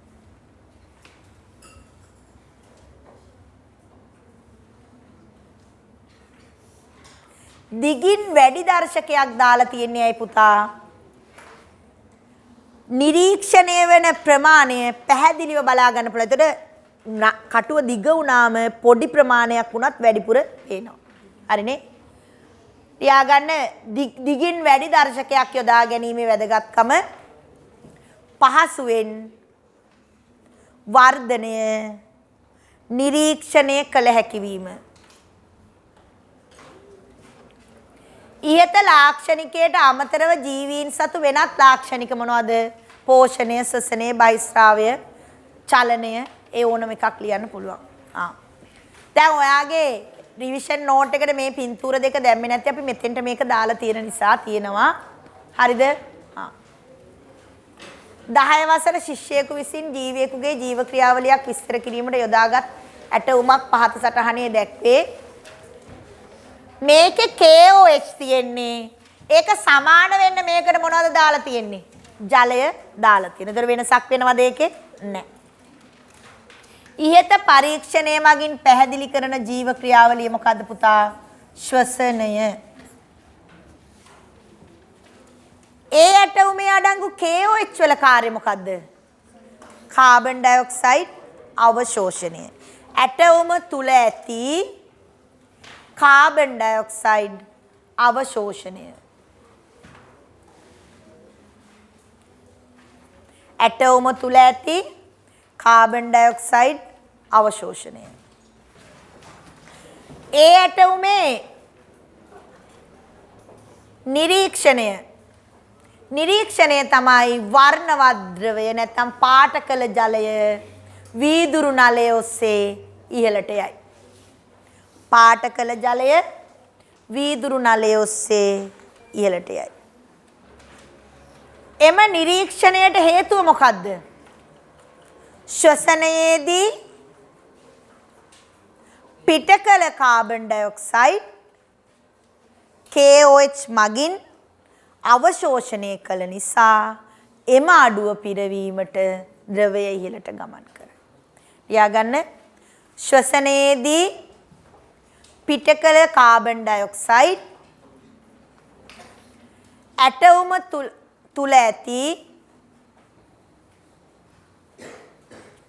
දිගින් වැඩි දර්ශකයක් දාලා තියන්නේ ඇයි පුතා? නිරීක්ෂණය වෙන ප්‍රමාණය පැහැදිලිව බලා ගන්න පුළුවන්. එතකොට කටුව දිග වුණාම පොඩි ප්‍රමාණයක් වුණත් වැඩිපුර පේනවා. හරිනේ? තියාගන්න දිගින් වැඩි දර්ශකයක් යොදා ගැනීමේ වැදගත්කම පහසුවෙන් වර්ධනය නිරීක්ෂණය කළ හැකි වීම. ඉහත ලාක්ෂණිකයට අමතරව ජීවීන් සතු වෙනත් ලාක්ෂණික මොනවද? පෝෂණය, ශ්වසනය, බහිස්රාවය, චලනය, ඒ ඕනම එකක් ලියන්න පුළුවන්. දැන් ඔයාගේ රිවිෂන් නෝට් එකට මේ පින්තූර දෙක දැම්මේ නැත්නම් අපි මෙතෙන්ට මේක දාලා තියෙන නිසා තියෙනවා. හරිද? 10 වසර ශිෂ්‍යයෙකු විසින් ජීවියෙකුගේ ජීව ක්‍රියාවලියක් විස්තර කිරීමට යොදාගත් ඇටවුමක් පහත සටහනේ දැක්වේ. මේකේ KOH තියෙන්නේ. ඒක සමාන වෙන්න මේකට මොනවද දාලා තියෙන්නේ? ජලය දාලා තියෙනවා. ඒතර වෙනසක් වෙනවද ඒකේ? නැහැ. ඉහත පරීක්ෂණය මගින් පැහැදිලි කරන ජීව ක්‍රියාවලිය මොකද්ද පුතා? ශ්වසනය. ඒ ඇටවුමේ අඩංගු KOH වල කාර්යය මොකද්ද? Carbon dioxide අවශෝෂණය. ඇටවුම තුල ඇති කාබන් ඩයොක්සයිඩ් අවශෝෂණය. ඇටවුම තුල ඇති කාබන් ඩයොක්සයිඩ් අවශෝෂණය. ඒ ඇටවුමේ නිරීක්ෂණය තමයි වර්ණවත් ද්‍රවය නැත්නම් පාට කළ ජලය වීදුරු නලය ඔස්සේ ඉහළට යයි. පාට කළ ජලය වීදුරු නලය ඔස්සේ ඉහළට යයි. එම නිරීක්ෂණයට හේතුව මොකද්ද? ශ්වසනයේදී පිට කළ කාබන් ඩයොක්සයිඩ් KOH මගින් අවශෝෂණය කළ නිසා එම අඩුව පිරවීමට ද්‍රවය ඉහළට ගමන් කරයි. ලියාගන්න. ශ්වසනයේදී පිට කළ කාබන් ඩයොක්සයිඩ් ඇටවුම තුල ඇති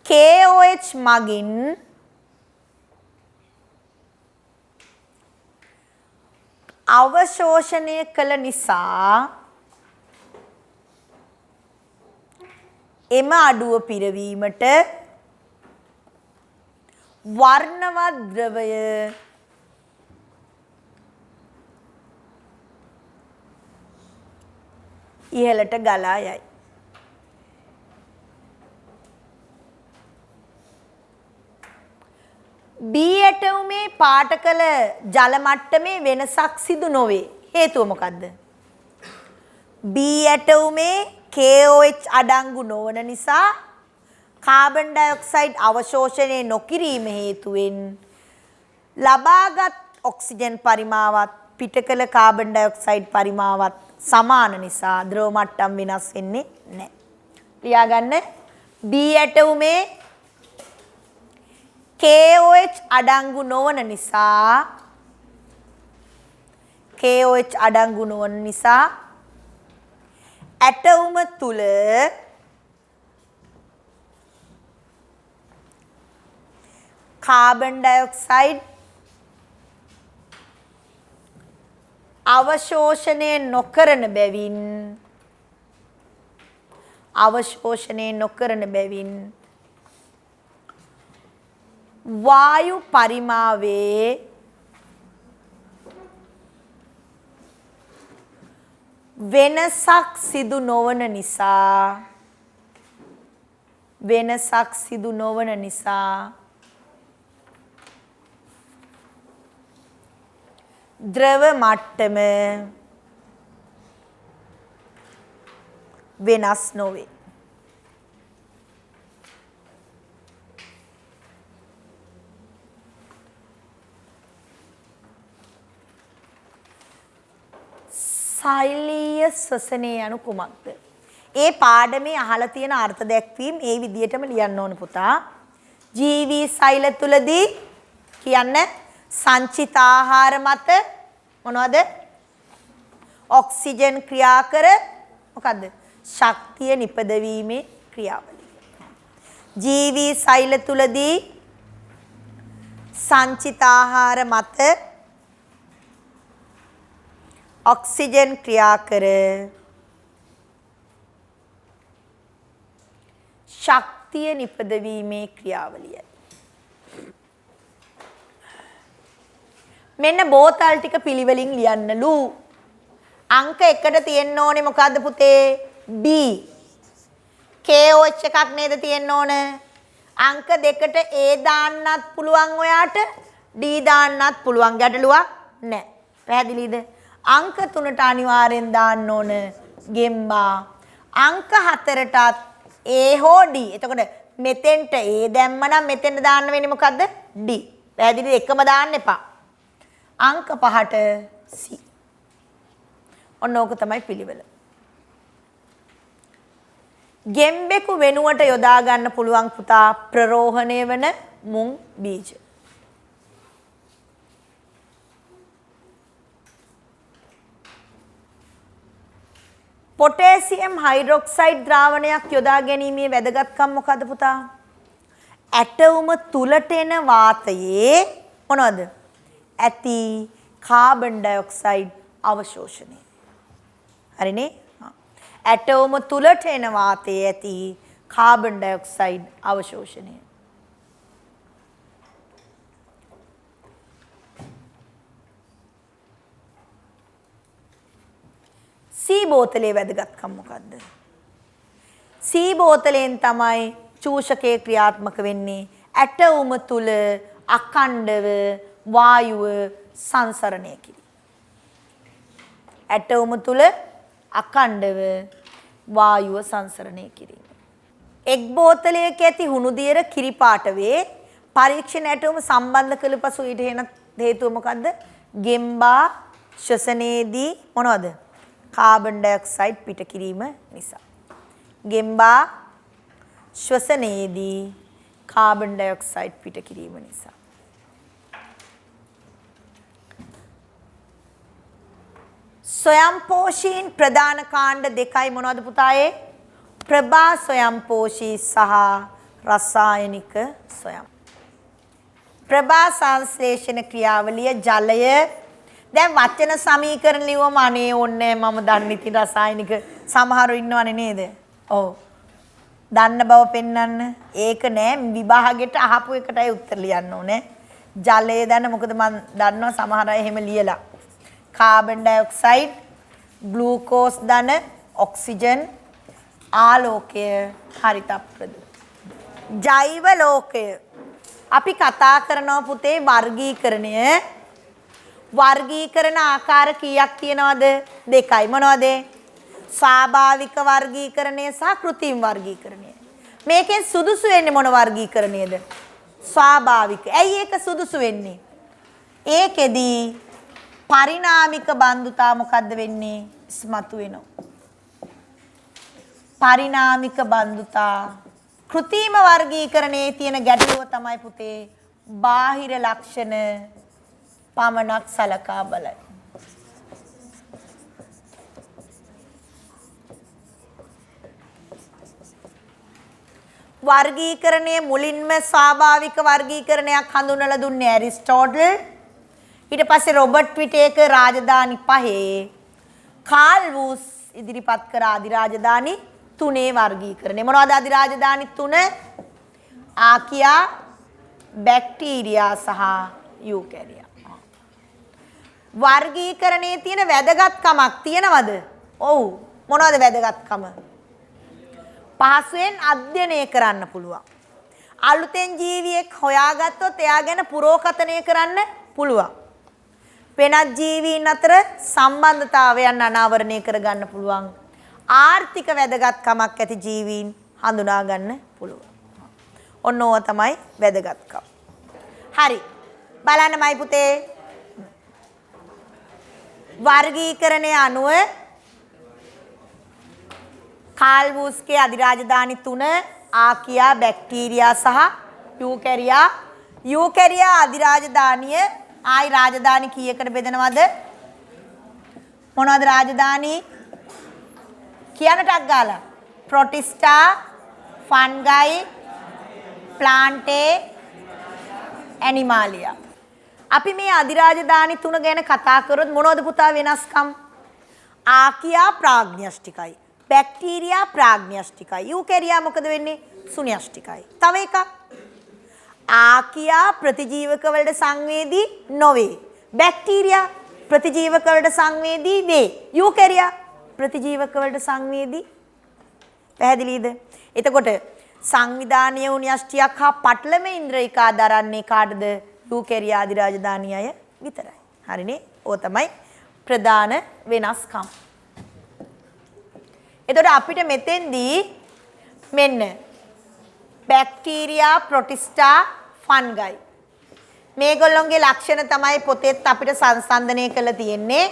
KOH මගින් අවශෝෂණය කළ නිසා එම අඩුව පිරවීමට වර්ණවත් ද්‍රවය ඉහළට ගලා යයි. B ඇටවුමේ පාට කළ ජල මට්ටමේ වෙනසක් සිදු නොවේ. හේතුව මොකද්ද? B ඇටවුමේ KOH අඩංගු නොවන නිසා කාබන් ඩයොක්සයිඩ් අවශෝෂණය නොකිරීම හේතුවෙන් ලබාගත් ඔක්සිජන් පරිමාවත් පිට කළ කාබන් ඩයොක්සයිඩ් පරිමාවත් සමාන නිසා ද්‍රව මට්ටම් වෙනස් වෙන්නේ නැහැ. ලියාගන්න. B ඇටවුමේ KOH අඩංගු නොවන නිසා ඇටවුම තුල කාබන් ඩයොක්සයිඩ් අවශෝෂණය නොකරන බැවින් වායු පරිමාවේ වෙනසක් සිදු නොවන නිසා ද්‍රව මට්ටම වෙනස් නොවේ. ශෛලීය ශ්වසනය යනු කුමක්ද? ඒ පාඩමේ අහලා තියෙන අර්ථ දැක්වීම ඒ විදිහටම ලියන්න ඕන පුතා. ජීවි සෛල තුලදී කියන්න සංචිත ආහාර මත මොනවද? ඔක්සිජන් ක්‍රියා කර මොකද්ද? ශක්තිය නිපදවීමේ ක්‍රියාවලිය. ජීවි සෛල තුලදී සංචිත ආහාර මත ඔක්සිජන් ක්‍රියා කර ශක්තිය නිපදවීමේ ක්‍රියාවලියයි. මෙන්න බෝතල් ටික පිළිවෙලින් ලියන්නලු. අංක 1ට තියෙන්න ඕනේ මොකද්ද පුතේ? B. KOH එකක් නේද තියෙන්න ඕන. අංක 2ට A දාන්නත් පුළුවන් ඔයාට, D දාන්නත් පුළුවන්. ගැටලුවක් නැහැ. පැහැදිලිද? අංක 3ට අනිවාර්යෙන් දාන්න ඕන ගෙම්බා. අංක 4ටත් A හෝ D. එතකොට මෙතෙන්ට A දැම්මනම් මෙතෙන්ට දාන්න වෙන්නේ මොකද්ද? D. පැහැදිලිද? එකම දාන්න එපා. අංක 5ට C. ඔන්න ඕක තමයි පිළිවෙල. ගෙම්බෙකු වෙනුවට යොදා ගන්න පුළුවන් පුතා ප්‍රරෝහණය වන මුං බීජ. පොටෑසියම් හයිඩ්‍රොක්සයිඩ් ද්‍රාවණයක් යොදා ගැනීමේ වැදගත්කම මොකද්ද පුතා? ඇටවුම තුලට එන වාතයේ මොනවද? ඇති කාබන් ඩයොක්සයිඩ් අවශෝෂණය. හරිනේ? ඇටෝම තුලට එන වාතයේ ඇති කාබන් ඩයොක්සයිඩ් අවශෝෂණය. C බෝතලේ වැදගත්කම මොකද්ද? C බෝතලෙන් තමයි චූෂකයේ ක්‍රියාත්මක වෙන්නේ. ඇටෝම තුල අඛණ්ඩව වායුව සංසරණය කිරීම. ඇටෝම තුල අඛණ්ඩව වායුව සංසරණය කිරීම. එක් බෝතලයක ඇති හුණු දියර කිරි පාට වේ. පරීක්ෂණ ඇටෝම සම්බන්ධ කළ පසු ඊට වෙන හේතුව මොකද්ද? ගෙම්බා ශ්වසනයේදී මොනවද? කාබන් ඩයොක්සයිඩ් පිට කිරීම නිසා. ගෙම්බා ශ්වසනයේදී කාබන් ඩයොක්සයිඩ් පිට කිරීම නිසා. ස්වයංපෝෂීන් ප්‍රධාන කාණ්ඩ දෙකයි මොනවද පුතායේ? ප්‍රභා ස්වයංපෝෂී සහ රසායනික ස්වයං. ප්‍රභා සංශ්ලේෂණ ක්‍රියාවලිය ජලය. දැන් වචන සමීකරණ ලිව්වම අනේ ඕන්නේ මම දන්නේ ඉතින් රසායනික සමහරව ඉන්නවනේ නේද? ඔව්. දන්න බව පෙන්වන්න. ඒක නෑ විභාගෙට අහපු එකටයි උත්තර ලියන්න ඕනේ. ජලය දන්න මොකද මම දන්නවා සමහර අය එහෙම ලියලා. කාබන් ඩයොක්සයිඩ්, ග්ලූකෝස් ධන, ඔක්සිජන්, ආලෝකය, හරිතප්‍රද. ජෛව ලෝකය. අපි කතා කරනවා පුතේ වර්ගීකරණය. වර්ගීකරණ ආකාර කීයක් තියෙනවද? දෙකයි. මොනවද? ස්වාභාවික වර්ගීකරණය සහ කෘත්‍රිම වර්ගීකරණය. මේකෙන් සුදුසු වෙන්නේ මොන වර්ගීකරණයද? ස්වාභාවික. ඇයි ඒක සුදුසු වෙන්නේ? ඒකෙදී පරිණාමික බන්ධුතා මොකද්ද වෙන්නේ? ඉස්මතු වෙනවා. පරිණාමික බන්ධුතා. කෘත්‍රිම වර්ගීකරණයේ තියෙන ගැටලුව තමයි පුතේ බාහිර ලක්ෂණ පමණක් සලකා බලයි. වර්ගීකරණයේ මුලින්ම ස්වාභාවික වර්ගීකරණයක් හඳුන්වලා දුන්නේ ඇරිස්ටෝටල්. ඊට පස්සේ රොබර්ට් විටේකර් රාජධානි 5 කාල් වූස් ඉදිරිපත් කර අධිරාජධානි 3 වර්ගීකරණය. මොනවද අධිරාජධානි 3? ආකියා, බැක්ටීරියා සහ යූකැරියා. වර්ගීකරණයේ තියෙන වැදගත්කමක් තියෙනවද? ඔව්. මොනවද වැදගත්කම? පහසුවෙන් අධ්‍යයනය කරන්න පුළුවන්. අලුතෙන් ජීවියෙක් හොයාගත්තොත් එයා ගැන පුරෝකථනය කරන්න පුළුවන්. වෙනත් ජීවීන් අතර සම්බන්ධතාවයන් අනාවරණය කරගන්න පුළුවන්. ආර්ථික වැදගත්කමක් ඇති ජීවීන් හඳුනා ගන්න පුළුවන්. ඔන්න ඕවා තමයි වැදගත්කම. හරි. බලන්න මයි පුතේ. වර්ගීකරණය අනුව කාල්වූස්ගේ අධිරාජධානි 3 ආකියා, බැක්ටීරියා සහ යූකැරියා. යූකැරියා අධිරාජධානිය ආයි රාජධානි කීයකට බෙදනවද? මොනවද රාජධානි? කියන්න ටක් ගාලා. ප්‍රොටිස්ටා, ෆන්ගයි, ප්ලාන්ටේ, ඇනිමාලියා. අපි මේ අධිරාජධානි 3 ගැන කතා කරොත් මොනවද පුතා වෙනස්කම්? ආකියා ප්‍රාග්න්‍යෂ්ටිකයි. බැක්ටීරියා ප්‍රාග්න්‍යෂ්ටිකයි. යූකැරියා මොකද වෙන්නේ? ශුන්‍යෂ්ටිකයි. තව එකක්. ආකියා ප්‍රතිජීවක වලට සංවේදී නොවේ. බැක්ටීරියා ප්‍රතිජීවක වලට සංවේදී වේ. යූකැරියා ප්‍රතිජීවක වලට සංවේදී. පැහැදිලිද? එතකොට සංවිධානීය න්‍යෂ්ටියක් හා පටලම ඉන්ද්‍රියකා දරන්නේ කාටද? යූකැරියා අධිරාජධානී අය විතරයි. හරිනේ? ඕක තමයි ප්‍රධාන වෙනස්කම්. එතකොට අපිට මෙතෙන්දී මෙන්න බැක්ටීරියා, ප්‍රොටිස්ටා, ෆන්ගයි මේගොල්ලොන්ගේ ලක්ෂණ තමයි පොතේත් අපිට සංසන්දනය කරලා තියෙන්නේ.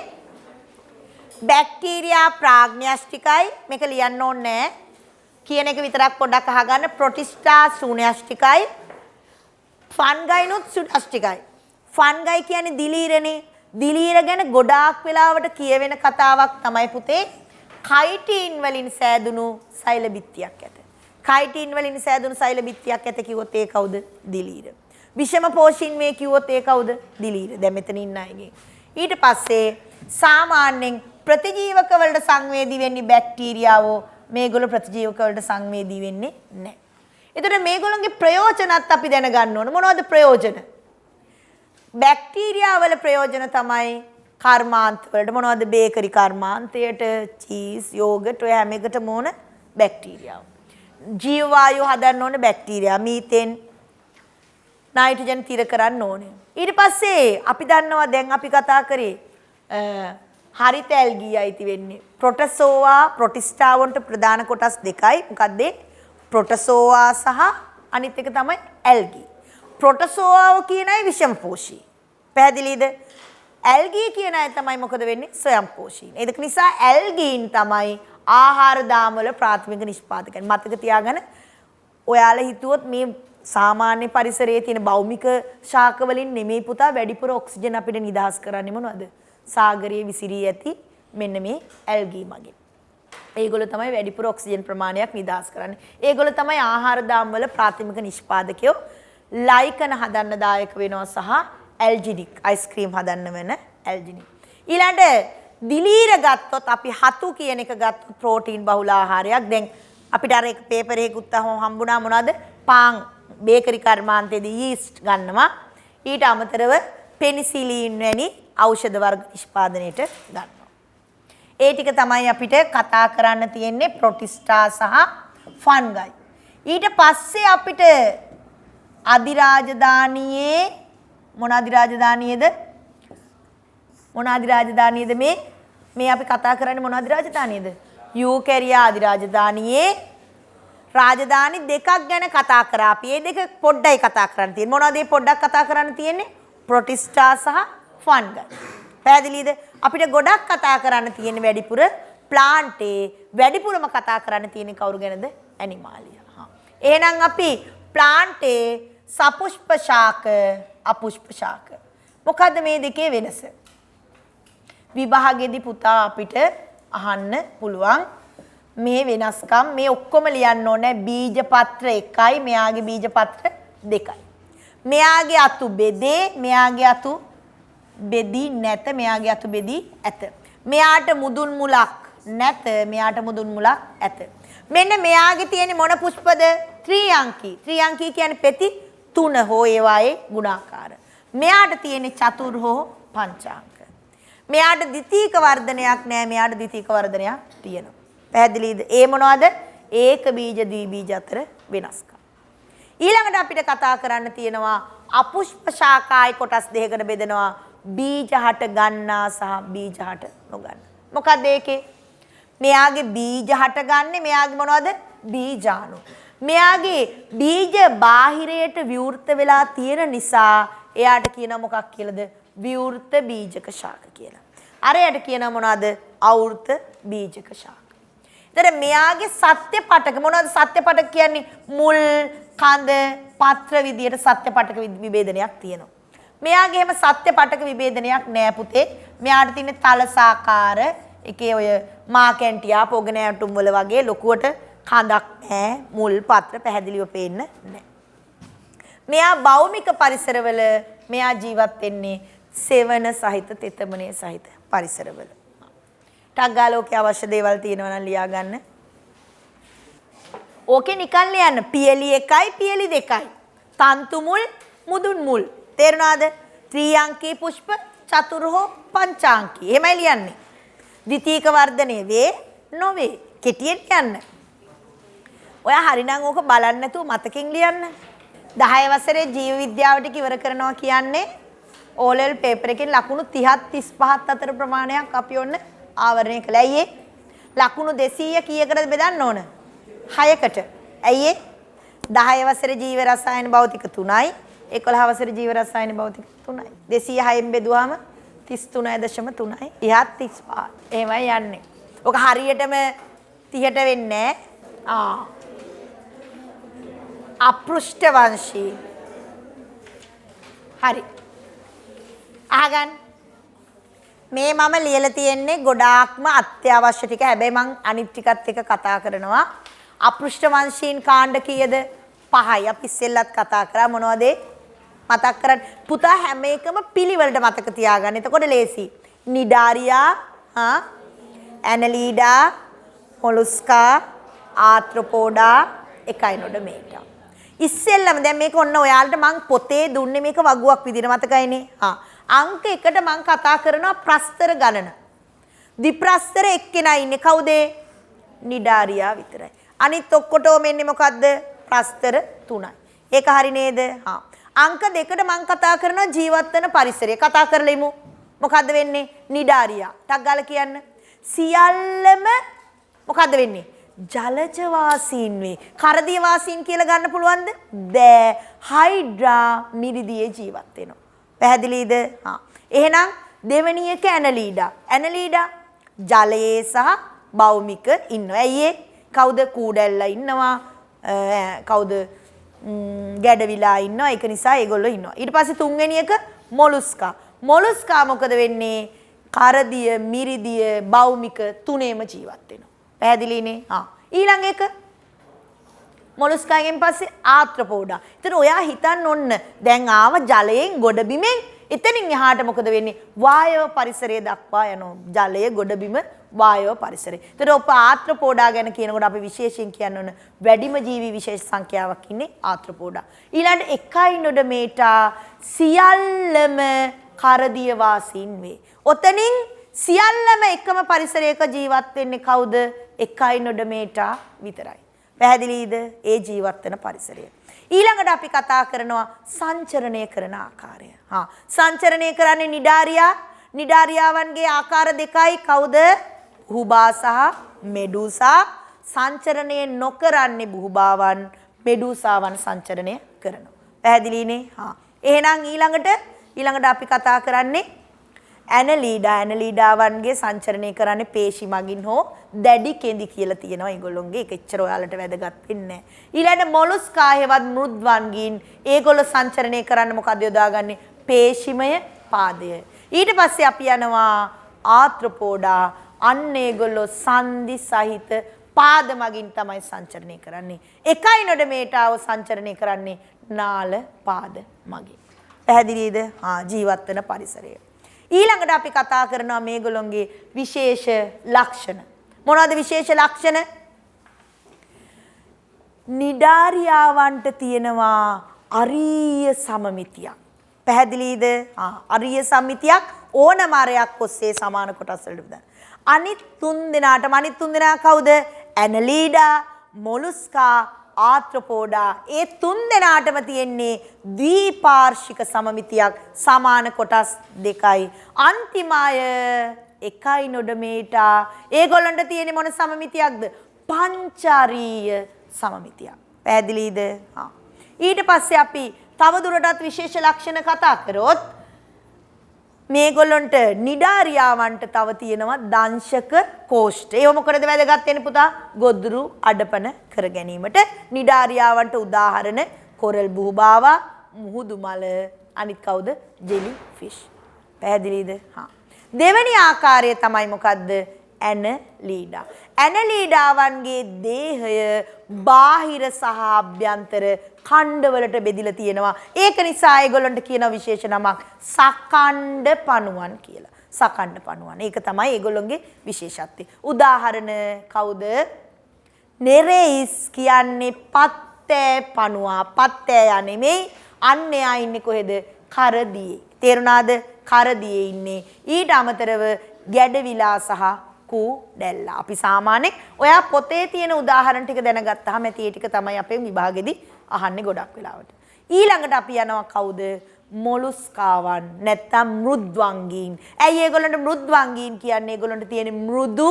බැක්ටීරියා ප්‍රාග්න්‍යෂ්ටිකයි. මේක ලියන්න ඕනේ නැහැ. කියන එක විතරක් පොඩ්ඩක් අහගන්න. ප්‍රොටිස්ටා ශූන්‍යෂ්ටිකයි. ෆන්ගයිනුත් ශූන්‍යෂ්ටිකයි. ෆන්ගයි කියන්නේ දිලීරනේ. දිලීර ගැන ගොඩාක් වෙලාවට කියවෙන කතාවක් තමයි පුතේ කයිටින් වලින් සෑදුණු සෛල බිත්තියක් ඇත. කයිටින් වලින් සෑදුණු සෛල බිත්තියක් ඇත කිව්වොත් ඒ කවුද? දිලීර. විෂම පෝෂින් මේ කිව්වොත් ඒ කවුද? දිලීර. දැන් මෙතන ඉන්න අයගේ. ඊට පස්සේ සාමාන්‍යයෙන් ප්‍රතිජීවක වලට සංවේදී වෙන්නේ බැක්ටීරියාවෝ. මේගොල්ලෝ ප්‍රතිජීවක වලට සංවේදී වෙන්නේ නැහැ. එතකොට මේගොල්ලන්ගේ ප්‍රයෝජනත් අපි දැනගන්න ඕන. මොනවද ප්‍රයෝජන? බැක්ටීරියා වල ප්‍රයෝජන තමයි කර්මාන්ත වලට. මොනවද? බේකරි කර්මාන්තයට, චීස්, යෝගට් ඔය හැම එකටම ඕන බැක්ටීරියාව. ජීව වායු හදන්න ඕන බැක්ටීරියා. මීතේන්, නයිට්‍රජන් තිර කරන්න ඕනේ. ඊට පස්සේ අපි දන්නවා දැන් අපි කතා කරේ හරිත ඇල්ගී අයිති වෙන්නේ. ප්‍රොටසෝවා, ප්‍රොටිස්ටා වලට ප්‍රධාන කොටස් දෙකයි. මොකක්ද? ප්‍රොටසෝවා සහ අනිත් එක තමයි ඇල්ගී. ප්‍රොටසෝවාව කියන අය විෂමපෝෂී. පැහැදිලිද? ඇල්ගී කියන අය තමයි මොකද වෙන්නේ? ස්වයංපෝෂී. ඒක නිසා ඇල්ගීන් තමයි ආහාර දාම වල ප්‍රාථමික නිෂ්පාදකයන්. මතක තියාගන්න. ඔයාලා හිතුවොත් මේ සාමාන්‍ය පරිසරයේ තියෙන භෞමික ශාක වලින් නෙමෙයි පුතා වැඩිපුර ඔක්සිජන් අපිට නිදහස් කරන්නේ මොනවද? සාගරයේ විසිරී ඇති මෙන්න මේ ඇල්ගී මගින්. ඒගොල්ලෝ තමයි වැඩිපුර ඔක්සිජන් ප්‍රමාණයක් නිදහස් කරන්නේ. ඒගොල්ලෝ තමයි ආහාර දාම වල ප්‍රාථමික නිෂ්පාදකයෝ. ලයිකන හදන්න දායක වෙනවා සහ ඇල්ජිනික් අයිස්ක්‍රීම් හදන්න වෙන ඇල්ජිනික්. ඊළඟට දිලීර ගත්තොත් අපි හතු කියන එක ගත්තොත් ප්‍රෝටීන් බහුල ආහාරයක්. දැන් අපිට අර එක පේපර් එකකුත් හම්බුණා මොනවද? පාන් බේකරි කර්මාන්තයේදී යීස්ට් ගන්නවා. ඊට අමතරව පෙනිසිලින් වැනි ඖෂධ වර්ග නිෂ්පාදනයේට ගන්නවා. ඒ ටික තමයි අපිට කතා කරන්න තියෙන්නේ ප්‍රොටිස්ටා සහ ෆන්ගයි. ඊට පස්සේ අපිට අධිරාජධානියේ මොන අධිරාජධානියේද? මොන අධිරාජධානියේද මේ අපි කතා කරන්නේ මොන අධිරාජධානියේද? යූකැරියා අධිරාජධානියේ රාජධානි දෙකක් ගැන කතා කරා. අපි මේ දෙක පොඩ්ඩයි කතා කරන්න තියෙන්නේ. මොනවද මේ පොඩ්ඩක් කතා කරන්න තියෙන්නේ? ප්‍රොටිස්ටා සහ ෆන්ගයි. පැහැදිලිද? අපිට ගොඩක් කතා කරන්න තියෙන්නේ වැඩිපුර ප්ලාන්ටේ. වැඩිපුරම කතා කරන්න තියෙන්නේ කවුරු ගැනද? ඇනිමාලියා. එහෙනම් අපි ප්ලාන්ටේ සපුෂ්ප ශාක, අපුෂ්ප ශාක. මොකද්ද මේ දෙකේ වෙනස? විභාගෙදී පුතා අපිට අහන්න පුළුවන් මේ වෙනස්කම්. මේ ඔක්කොම ලියන්න ඕනේ. බීජ පත්‍ර 1යි, මෙයාගේ බීජ පත්‍ර 2යි. මෙයාගේ අතු බෙදේ, මෙයාගේ අතු බෙදී නැත, මෙයාගේ අතු බෙදී ඇත. මෙයාට මුදුන් මුලක් නැත, මෙයාට මුදුන් මුලක් ඇත. මෙන්න මෙයාගේ තියෙන මොන පුෂ්පද? ත්‍රිඅංකී. ත්‍රිඅංකී කියන්නේ පෙති 3 හෝ ඒවායේ ගුණාකාර. මෙයාට තියෙන චතුර් හෝ පංචාංක. මෙයාට ද්විතීක වර්ධනයක් නැහැ, මෙයාට ද්විතීක වර්ධනයක් තියෙනවා. පැහැදිලිද? ඒ මොනවද? ඒක බීජ ද්විබීජ අතර වෙනස්කම්. ඊළඟට අපිට කතා කරන්න තියෙනවා අපුෂ්ප ශාකායි කොටස් දෙකකට බෙදෙනවා. බීජ හට ගන්නා සහ බීජ හට නොගන්න. මොකක්ද ඒකේ? මෙයාගේ බීජ හට ගන්නේ මෙයාගේ මොනවද? බීජාණු. මෙයාගේ බීජ බාහිරයට විවෘත වෙලා තියෙන නිසා එයාට කියන මොකක් කියලාද? විවෘත බීජක ශාක කියලා. අරයට කියන මොනවද? අවෘත බීජක ශාක. ඒතර මෙයාගේ සත්‍ය පටක මොනවද සත්‍ය පටක කියන්නේ? මුල්, කඳ, පත්‍ර විදියට සත්‍ය පටක විභේදනයක් තියෙනවා. මෙයාගේ එහෙම සත්‍ය පටක විභේදනයක් නෑ පුතේ. මෙයාට තියෙන තලසාකාර එකේ ඔය මාකැන්ටියා පොගනෑටුම් වල වගේ ලොකුවට කඳක් නෑ. මුල්, පත්‍ර පැහැදිලිව පේන්න නෑ. මෙයා භෞමික පරිසරවල මෙයා ජීවත් වෙන්නේ සෙවණ සහිත තෙතමනය සහිත පරිසරවල. ටක් ගාලා ඕකේ අවශ්‍ය දේවල් තියෙනවා නම් ලියා ගන්න. ඕකේ නිකන් ලියන්න. පියලි 1යි පියලි 2යි. තන්තු මුල්, මුදුන් මුල්. තේරුණාද? ත්‍රිඅංකී පුෂ්ප, චතුර්හෝ පංචාංකී. එහෙමයි ලියන්නේ. ද්විතීක වර්ධනයේ වේ නොවේ. කෙටියෙන් ලියන්න. ඔයා හරිනම් ඕක බලන්න නැතුව මතකෙන් ලියන්න. 10 වසරේ ජීව විද්‍යාව ටික ඉවර කරනවා කියන්නේ O level paper එකෙන් ලකුණු 30ත් 35ත් අතර ප්‍රමාණයක් අපි ඔන්න ආවරණය කළා. ඇයි ඒ? ලකුණු 200 කීයකටද බෙදන්න ඕන? 6කට. ඇයි ඒ? 10 වසරේ ජීව රසායන භෞතික 3යි 11 වසරේ ජීව රසායන භෞතික 3යි. 206න් බෙදුවාම 33.3යි 30ත් 35. එහෙමයි යන්නේ. ඔක හරියටම 30ට වෙන්නේ නැහැ. අපෘෂ්ඨ වංශී. හරි. අහගන්න. මේ මම ලියලා තියෙන්නේ ගොඩාක්ම අත්‍යවශ්‍ය ටික. හැබැයි මං අනිත් ටිකත් එක කතා කරනවා. අපෘෂ්ඨ වංශීන් කාණ්ඩ කීයද? 5යි. අපි ඉස්සෙල්ලත් කතා කරා මොනවද? මතක් කරගන්න. පුතා හැම එකම පිළිවෙලට මතක තියාගන්න. එතකොට ලේසි. නිඩාරියා, ඇනලීඩා, මොලුස්කා, ආත්‍රොපෝඩා, එකයිනොඩර්මේටා. ඉස්සෙල්ලම දැන් මේක ඔන්න ඔයාලට මං පොතේ දුන්නේ මේක වගුවක් විදිහට මතකයිනේ. අංක 1ට මං කතා කරනවා ප්‍රස්තර ගණන. ද්විප්‍රස්තර එක්කෙනා ඉන්නේ කවුද? නිඩාරියා විතරයි. අනිත් ඔක්කොටම එන්නේ මොකද්ද? ප්‍රස්තර 3යි. ඒක හරි නේද? අංක 2ට මං කතා කරනවා ජීවත් වෙන පරිසරය. කතා කරලා ඉමු. මොකද්ද වෙන්නේ? නිඩාරියා. ටක් ගාලා කියන්න. සියල්ලම මොකද්ද වෙන්නේ? ජලජ වාසීන් වේ. කරදිය වාසීන් කියලා ගන්න පුළුවන්ද? බෑ. හයිඩ්‍රා මිරිදියේ ජීවත් වෙනවා. පැහැදිලිද? එහෙනම් දෙවෙනි එක ඇනලීඩා. ඇනලීඩා ජලයේ සහ භෞමික ඉන්නවා. ඇයි ඒ? කවුද? කූඩැල්ලා ඉන්නවා. කවුද? ගැඩවිලා ඉන්නවා. ඒක නිසා ඒගොල්ලෝ ඉන්නවා. ඊට පස්සේ තුන්වෙනි එක මොලුස්කා. මොලුස්කා මොකද වෙන්නේ? කරදිය, මිරිදිය, භෞමික තුනේම ජීවත් වෙනවා. පැහැදිලිනේ? ඊළඟ එක මොලුස්කාගෙන් පස්සේ ආත්‍රපෝඩා. ඒතර ඔයා හිතන්න ඔන්න දැන් ආව ජලයෙන් ගොඩබිමෙන් එතනින් එහාට මොකද වෙන්නේ? වායව පරිසරය දක්වා යනවා. ජලය ගොඩබිම වායව පරිසරය. ඒතර ඔප ආත්‍රපෝඩා ගැන කියනකොට අපි විශේෂයෙන් කියන්න ඕන වැඩිම ජීවි විශේෂ සංඛ්‍යාවක් ඉන්නේ ආත්‍රපෝඩා. ඊළඟට එකයිනොඩර්මේටා සියල්ලම කරදිය වාසීන් වේ. ඔතනින් සියල්ලම එකම පරිසරයක ජීවත් වෙන්නේ කවුද? එකයිනොඩර්මේටා විතරයි. පැහැදිලිද? ඒ ජීවත් වෙන පරිසරය. ඊළඟට අපි කතා කරනවා සංචරණය කරන ආකාරය. සංචරණය කරන්නේ නිඩාරියා. නිඩාරියාවන්ගේ ආකාර දෙකයි. කවුද? බුහුබා සහ මෙඩූසා. සංචරණය නොකරන්නේ බුහුබාවන්, මෙඩූසාවන් සංචරණය කරනවා. පැහැදිලිනේ? එහෙනම් ඊළඟට අපි කතා කරන්නේ ඇනලීඩා. ඇනලීඩාවන්ගේ සංචරණය කරන්නේ පේශි මගින් හෝ දැඩි කෙඳි කියලා තියෙනවා ඒගොල්ලොන්ගේ. ඒක එච්චර ඔයාලට වැදගත් වෙන්නේ නැහැ. ඊළඟට මොලුස්කා හේවත් මෘද්වන්ගීන් ඒගොල්ලෝ සංචරණය කරන්න මොකද යොදාගන්නේ? පේශිමය පාදය. ඊට පස්සේ අපි යනවා ආත්‍රපෝඩා. අන්න ඒගොල්ලෝ සංදි සහිත පාද මගින් තමයි සංචරණය කරන්නේ. එකයිනොඩර්මේටාව සංචරණය කරන්නේ නාල පාද මගින්. පැහැදිලිද? ජීවත් වෙන පරිසරය. ඊළඟට අපි කතා කරනවා මේගොල්ලොන්ගේ විශේෂ ලක්ෂණ. මොනවද විශේෂ ලක්ෂණ? නිඩාරියාවන්ට තියෙනවා අරීය සමමිතියක්. පැහැදිලිද? අරීය සමමිතියක් ඕනම අරයක් ඔස්සේ සමාන කොටස් වලට බෙදන්න. අනිත් තුන් දෙනා කවුද? ඇනලීඩා, මොලුස්කා, ආත්‍රපෝඩා. ඒ තුන් දෙනාටම තියෙන්නේ ද්විපාර්ශ්වික සමමිතියක් සමාන කොටස් දෙකයි. අන්තිම අය එකයිනොඩර්මේටා. ඒගොල්ලන්ට තියෙන්නේ මොන සමමිතියක්ද? පංචාරීය සමමිතියක්. පැහැදිලිද? ඊට පස්සේ අපි තව දුරටත් විශේෂ ලක්ෂණ කතා කරොත් මේගොල්ලොන්ට නිඩාරියාවන්ට තව තියෙනවා දංශක කෝෂ්ඨ. ඒව මොකටද වැදගත් වෙන්නේ පුතා? ගොදුරු අඩපන කර ගැනීමට. නිඩාරියාවන්ට උදාහරණ කොරල් බුහුබාවා, මුහුදු මල, අනිත් කවුද? Jelly fish. පැහැදිලිද? හා. දෙවෙනි ආකාරය තමයි මොකද්ද? ඇනලීඩා. ඇනලීඩාවන්ගේ දේහය බාහිර සහ අභ්‍යන්තර ඛණ්ඩවලට බෙදිලා තියෙනවා. ඒක නිසා ඒගොල්ලන්ට කියන විශේෂ නමක් සකණ්ඩ පණුවන් කියලා. සකණ්ඩ පණුවන්. ඒක තමයි ඒගොල්ලන්ගේ විශේෂත්වය. උදාහරණ කවුද? නෙරෙයිස් කියන්නේ පත්තෑ පණුවා. පත්තෑ නෙමෙයි. අන්න එයා ඉන්නේ කොහෙද? කරදියේ. තේරුණාද? කරදියේ ඉන්නේ. ඊට අමතරව ගැඩවිලා සහ කුඩැල්ලා. අපි සාමාන්‍යයෙන් ඔයා පොතේ තියෙන උදාහරණ ටික දැනගත්තාම ඇති ඒ ටික තමයි අපේ විභාගෙදී අහන්නේ ගොඩක් වෙලාවට. ඊළඟට අපි යනවා කවුද? මොලුස්කාවන් නැත්තම් මෘද්වංගීන්. ඇයි ඒගොල්ලන්ට මෘද්වංගීන් කියන්නේ? ඒගොල්ලන්ට තියෙන මෘදු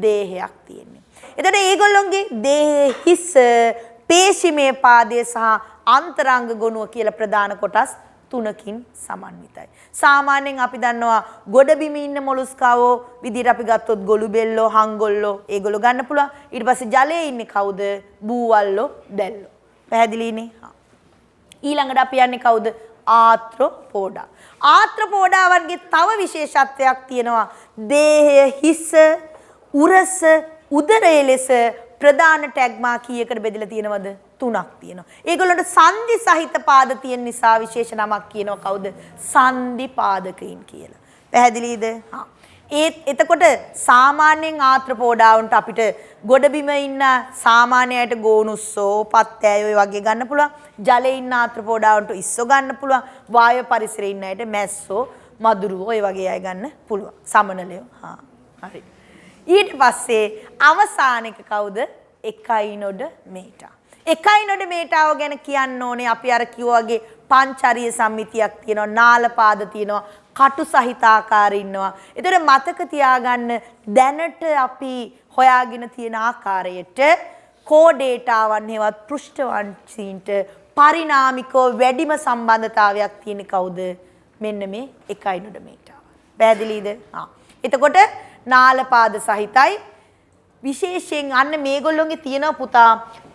දේහයක් තියෙන්නේ. එතකොට ඒගොල්ලන්ගේ දේහයේ හිස, පේශිමය පාදයේ සහ අන්තරාංග ගොනුව කියලා ප්‍රධාන කොටස් තුනකින් සමන්විතයි. සාමාන්‍යයෙන් අපි දන්නවා ගොඩබිම ඉන්න මොලුස්කාවෝ විදිහට අපි ගත්තොත් ගොළුබෙල්ලෝ, හංගොල්ලෝ ඒගොල්ලෝ ගන්න පුළුවන්. ඊට පස්සේ ජලයේ ඉන්නේ කවුද? බූවල්ලෝ, දැල්ලෝ. පැහැදිලිනේ? ඊළඟට අපි යන්නේ කවුද? ආත්‍රොපෝඩා. ආත්‍රොපෝඩාවන්ගේ තව විශේෂත්වයක් තියෙනවා. දේහය, හිස, උරස, උදරය ලෙස ප්‍රධාන ටැග්මා කීයකට බෙදලා තියෙනවද? 3ක් තියෙනවා. ඒගොල්ලන්ට සංදි සහිත පාද තියෙන නිසා විශේෂ නමක් කියනවා කවුද? සංදි පාදකයින් කියලා. පැහැදිලිද? හා. එතකොට සාමාන්‍යයෙන් ආත්‍රපෝඩාවන්ට අපිට ගොඩබිම ඉන්න සාමාන්‍යයට ගෝනුස්සෝ, පත්තෑයෝ වගේ ගන්න පුළුවන්. ජලයේ ඉන්න ආත්‍රපෝඩාවන්ට ඉස්සෝ ගන්න පුළුවන්. වායු පරිසරයේ ඉන්න අයට මැස්සෝ, මදුරුවෝ ඔය වගේ අය ගන්න පුළුවන්. සමනලයෝ. හා. හරි. ඊට පස්සේ අවසාන එක කවුද? එකයිනොඩ මේටා. එකයිනොඩ මේටාව ගැන කියන්න ඕනේ අපි අර කිව්වා වගේ පංචාරිය සම්මිතියක් තියෙනවා, නාලපාද තියෙනවා, කටු සහිත ආකාර ඉන්නවා. ඒතර මතක තියාගන්න දැනට අපි හොයාගෙන තියෙන ආකාරයට කෝඩේටාවන් හේවත් පෘෂ්ඨවංශීන්ට පරිණාමිකව වැඩිම සම්බන්ධතාවයක් තියෙන කවුද? මෙන්න මේ එකයිනොඩ මේටාව. පැහැදිලිද? හා. එතකොට නාලපාද සහිතයි. විශේෂයෙන් අන්න මේගොල්ලෝගේ තියෙන පුතා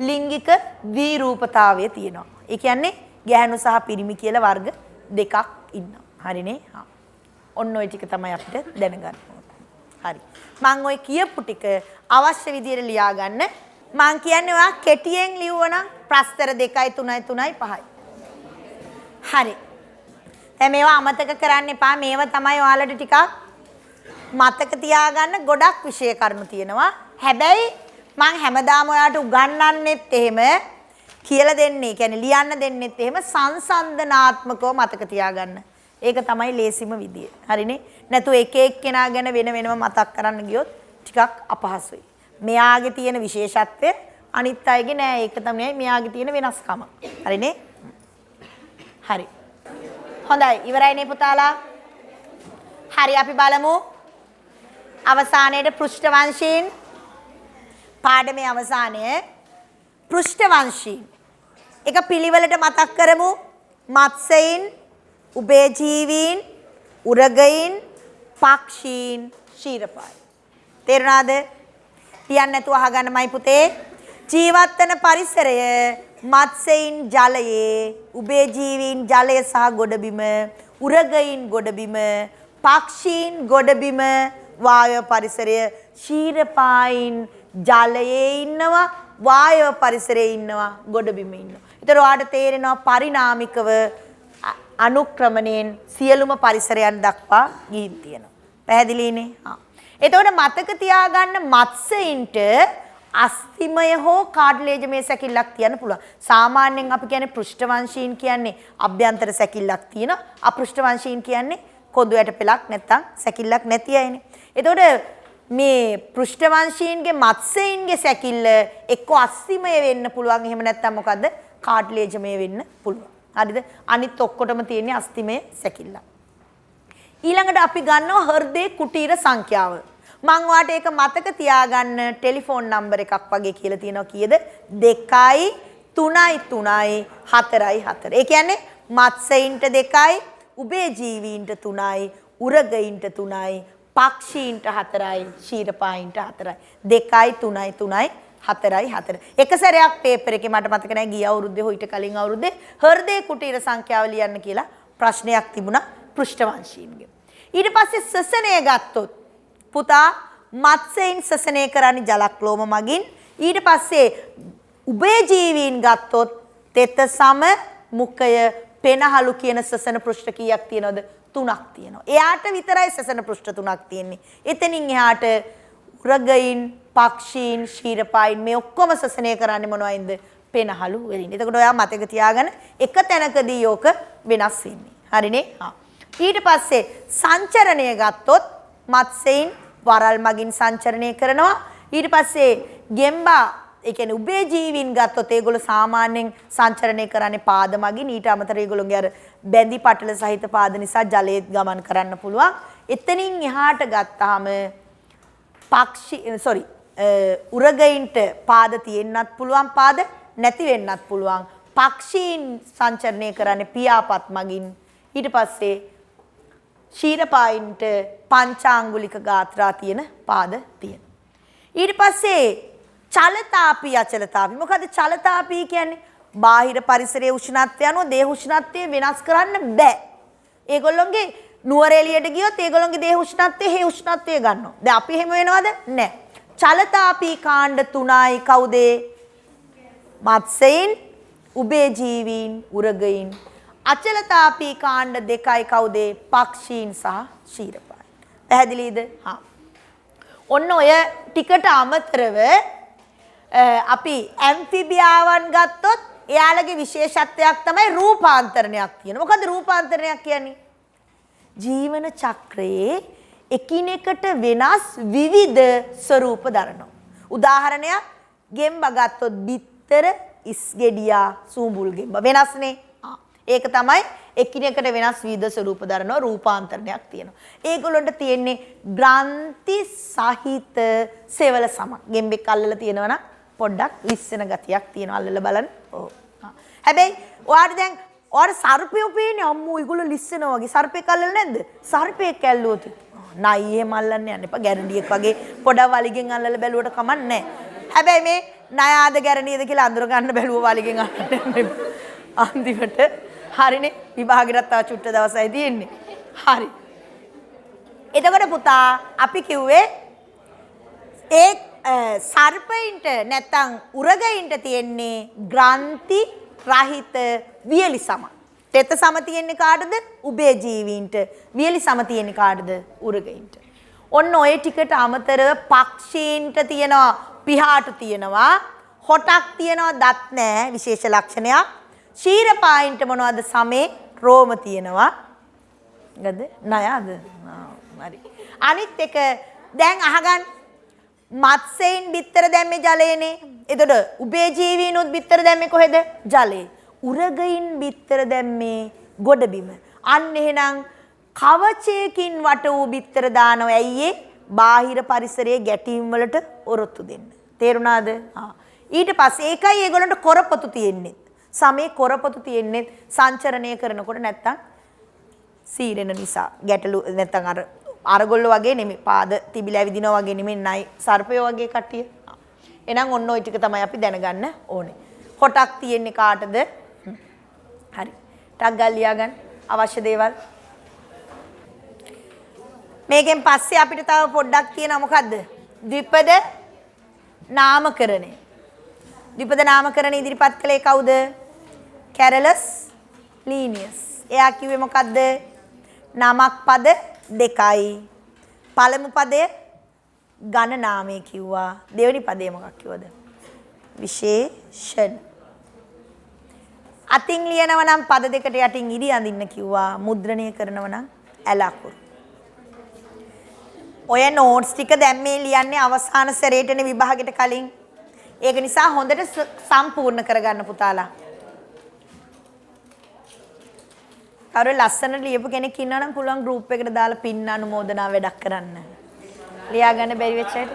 ලිංගික ද්විරූපතාවය තියෙනවා. ඒ කියන්නේ ගැහණු සහ පිරිමි කියලා වර්ග දෙකක් ඉන්නවා. හරිනේ? හා. ඔන්න ඔය ටික තමයි අපිට දැනගන්න ඕනේ. හරි. මම ඔය කියපු ටික අවශ්‍ය විදිහට ලියා ගන්න. මම කියන්නේ ඔයා කෙටියෙන් ලියුවනම් ප්‍රස්තර 2යි 3යි 3යි 5යි. හරි. දැන් මේවා අමතක කරන්න එපා. මේවා තමයි ඔයාලට ටිකක් මතක තියාගන්න ගොඩක් විෂය කරුණු තියෙනවා. හැබැයි මං හැමදාම ඔයාලට උගන්වන්නෙත් එහෙම කියලා දෙන්නේ. කියන්නේ ලියන්න දෙන්නෙත් එහෙම සංසන්දනාත්මකව මතක තියාගන්න. ඒක තමයි ලේසිම විදිය. හරිනේ? නැතු එක එක්කෙනා ගැන වෙන වෙනම මතක් කරන්න ගියොත් ටිකක් අපහසුයි. මෙයාගේ තියෙන විශේෂත්වය අනිත් අයගේ නෑ. ඒක තමයි මෙයාගේ තියෙන වෙනස්කම. හරිනේ? හරි. හොඳයි. ඉවරයිනේ පුතාලා? හරි අපි බලමු. අවසානයේ පෘෂ්ඨවංශීන් පාඩමේ අවසානයේ පෘෂ්ඨවංශීන් එක පිළිවෙලට මතක් කරමු. මත්ස්‍යයින්, උභයජීවීන්, උරගයින්, පක්ෂීන්, ක්ෂීරපායි. තේරුණාද? කියන්න නැතුව අහගන්නමයි පුතේ. ජීවත් වෙන පරිසරය මත්ස්‍යයින් ජලයේ, උභයජීවීන් ජලය සහ ගොඩබිම, උරගයින් ගොඩබිම, පක්ෂීන් ගොඩබිම වායව පරිසරය, ක්ෂීරපායින් ජලයේ ඉන්නවා, වායව පරිසරයේ ඉන්නවා, ගොඩබිම ඉන්නවා. ඒතර ඔයාලට තේරෙනවා පරිණාමිකව අනුක්‍රමණයෙන් සියලුම පරිසරයන් දක්වා ගිහින් තියෙනවා. පැහැදිලිනේ? හා. එතකොට මතක තියාගන්න මත්ස්‍යයින්ට අස්තිමය හෝ කාඩ්ලේජමය සැකිල්ලක් තියන්න පුළුවන්. සාමාන්‍යයෙන් අපි කියන්නේ පෘෂ්ඨවංශීන් කියන්නේ අභ්‍යන්තර සැකිල්ලක් තියෙනවා. අපෘෂ්ඨවංශීන් කියන්නේ කොඳු යට පෙලක් නැත්තම් සැකිල්ලක් නැති අයනේ. එතකොට මේ පෘෂ්ඨවංශීන්ගේ මත්ස්‍යයින්ගේ සැකිල්ල එක්ක අස්තිමය වෙන්න පුළුවන්. එහෙම නැත්තම් මොකද්ද? කාඩ්ලේජමය වෙන්න පුළුවන්. හරිද? අනිත් ඔක්කොටම තියෙන්නේ අස්තිමය සැකිල්ල. ඊළඟට අපි ගන්නවා හෘදේ කුටීර සංඛ්‍යාව. මම ඔයාලට ඒක මතක තියාගන්න ටෙලිෆෝන් නම්බර් එකක් වගේ කියලා තියෙනවා. කීයද? 2යි 3යි 3යි 4යි 4. ඒ කියන්නේ මත්ස්‍යයින්ට 2යි, උභයජීවීන්ට 3යි, උරගයින්ට 3යි, පක්ෂීන්ට 4යි, ශීරපායින්ට 4යි. 2යි 3යි 3යි 4යි 4. එක සැරයක් පේපර් එකේ මට මතක නැහැ ගිය අවුරුද්දේ හො ඊට කලින් අවුරුද්දේ හෘදේ කුටීර සංඛ්‍යාව ලියන්න කියලා ප්‍රශ්නයක් තිබුණා පෘෂ්ඨවංශීන්ගේ. ඊට පස්සේ සසනය ගත්තොත් පුතා මත්ස්‍යයන් සසනය කරන්නේ ජලක්ලෝම මගින්. ඊට පස්සේ උභයජීවීන් ගත්තොත් තෙත සම මුඛය පෙනහලු කියන සසන පෘෂ්ඨ කීයක් තියෙනවද? 3ක් තියෙනවා. එයාට විතරයි සසන පෘෂ්ඨ 3ක් තියෙන්නේ. එතනින් එහාට උරගයින්, පක්ෂීන්, ශීරපායින් මේ ඔක්කොම සසනය කරන්නේ මොනවයින්ද? පෙනහලු වලින්. එතකොට ඔයා මතක තියාගන්න එක තැනකදී යෝක වෙනස් වෙන්නේ. හරිනේ? ඊට පස්සේ සංචරණය ගත්තොත් මත්ස්‍යයන් වරල් මගින් සංචරණය කරනවා. ඊට පස්සේ ගෙම්බා ඒ කියන්නේ උභයජීවීන් ගත්තොත් ඒගොල්ලෝ සාමාන්‍යයෙන් සංචරණය කරන්නේ පාද මගින්. ඊට අමතරව ඒගොල්ලෝගේ අර බැඳි පටල සහිත පාද නිසා ජලයේ ගමන් කරන්න පුළුවන්. එතනින් එහාට ගත්තාම උරගයින්ට පාද තියෙන්නත් පුළුවන්, පාද නැති වෙන්නත් පුළුවන්. පක්ෂීන් සංචරණය කරන්නේ පියාපත් මගින්. ඊට පස්සේ ශීරපායින්ට පංචාංගුලික ගාත්‍රා තියෙන පාද තියෙන. ඊට පස්සේ චලතාපී අචලතාපී. මොකද චලතාපී කියන්නේ? බාහිර පරිසරයේ උෂ්ණත්වය අනුව දේහ උෂ්ණත්වය වෙනස් කරන්න බෑ. ඒගොල්ලොන්ගේ නුවර එළියට ගියොත් ඒගොල්ලොන්ගේ දේහ උෂ්ණත්වය හේ උෂ්ණත්වය ගන්නවා. දැන් අපි එහෙම වෙනවද? නෑ. චලතාපී කාණ්ඩ 3යි කවුද? මත්ස්‍යයන්, උභයජීවීන්, උරගයින්. අචලතාපී කාණ්ඩ 2යි කවුද? පක්ෂීන් සහ ශීරපායින්. පැහැදිලිද? හා. ඔන්න ඔය ටිකට අමතරව අපි ඇම්ෆිබියාවන් ගත්තොත් එයාලගේ විශේෂත්වයක් තමයි රූපාන්තරණයක් තියෙනවා. මොකද රූපාන්තරණයක් කියන්නේ? ජීවන චක්‍රයේ එකිනෙකට වෙනස් විවිධ ස්වරූප දරනවා. උදාහරණයක් ගෙම්බ ගත්තොත් බිත්තර, ඉස්ගෙඩියා, සූඹුල් ගෙම්බ වෙනස්නේ. ඒක තමයි එකිනෙකට වෙනස් විවිධ ස්වරූප දරනවා රූපාන්තරණයක් තියෙනවා. ඒගොල්ලන්ට තියෙන්නේ ග්‍රන්ථි සහිත සෙවල සම. ගෙම්බෙක් අල්ලලා තියෙනවා නම් පොඩ්ඩක් ලිස්සන ගතියක් තියෙනවා අල්ලලා බලන්න. ඔව්. හැබැයි ඔයාට දැන් ඔයාට සර්පයෝ පේන්නේ අම්මෝ ඒගොල්ලෝ ලිස්සනවා වගේ. සර්පෙක් අල්ලලා නැද්ද? සර්පෙක් ඇල්ලුවොත් නයි එහෙම අල්ලන්න යන්න එපා. ගැරන්ඩියෙක් වගේ පොඩක් වලිගෙන් අල්ලලා බැලුවට කමක් නැහැ. හැබැයි මේ ණයාද ගැරන්ඩියද කියලා අඳුර ගන්න බැලුව වලිගෙන් අල්ලන්න එපා. අන්තිමට හරිනේ විභාගෙට තව චුට්ට දවසයි තියෙන්නේ. හරි. එතකොට පුතා අපි කිව්වේ ඒ සර්පයින්ට නැත්තම් උරගයින්ට තියෙන්නේ ග්‍රන්ථි රහිත වියලි සම. තෙත සම තියෙන්නේ කාටද? උභයජීවීන්ට. වියලි සම තියෙන්නේ කාටද? උරගයින්ට. ඔන්න ඔය ටිකට අමතරව පක්ෂීන්ට තියෙනවා පිහාටු තියෙනවා, හොටක් තියෙනවා, දත් නැහැ විශේෂ ලක්ෂණයක්. ශීරපායින්ට මොනවද? සමේ රෝම තියෙනවා. ගද? නයද? හරි. අනිත් එක දැන් අහගන්න මත්ස්‍යයන් බිත්තර දැම්මේ ජලයේනේ. එතකොට උභයජීවීනුත් බිත්තර දැම්මේ කොහෙද? ජලයේ. උරගයින් බිත්තර දැම්මේ ගොඩබිම. අන්න එහෙනම් කවචයකින් වට වූ බිත්තර දානවා. ඇයි බාහිර පරිසරයේ ගැටීම් වලට ඔරොත්තු දෙන්න. තේරුණාද? ඊට පස්සේ ඒකයි ඒගොල්ලන්ට කොරපොතු තියෙන්නේ. සමේ කොරපොතු තියෙන්නේ සංචරණය කරනකොට නැත්තම් සීරෙන නිසා. ගැටලු නැත්තම් අරගොල්ලෝ වගේ නෙමෙයි. පාද තිබිලා ඇවිදිනවා වගේ නෙමෙයි. නයි සර්පයෝ වගේ කට්ටිය. එහෙනම් ඔන්න ওই ටික තමයි අපි දැනගන්න ඕනේ. හොටක් තියෙන්නේ කාටද? හරි. ටක් ගාලා ලියාගන්න අවශ්‍ය දේවල්. මේකෙන් පස්සේ අපිට තව පොඩ්ඩක් තියෙනවා මොකද්ද? ද්විපද නාමකරණය. ද්විපද නාමකරණය ඉදිරිපත් කළේ කවුද? කැරලස් ලීනියස්. එයා කිව්වේ මොකද්ද? නමක් පද දෙකයි. පළමු පදය ඝන නාමය කිව්වා. දෙවෙනි පදය මොකක් කිව්වද? විශේෂණ. අතින් ලියනව නම් පද දෙකට යටින් ඉරි අඳින්න කිව්වා. මුද්‍රණය කරනව නම් ඇල අකුරු. ඔය නෝට්ස් ටික දැන් මේ ලියන්නේ අවසාන සැරේටනේ විභාගෙට කලින්. ඒක නිසා හොඳට සම්පූර්ණ කරගන්න පුතාලා. කවුරු ලස්සනට ලියපු කෙනෙක් ඉන්නවා නම් පුළුවන් ගෲප් එකට දාලා පින් අනුමෝදනා වැඩක් කරන්න. ලියා ගන්න බැරි වෙච්ච අයට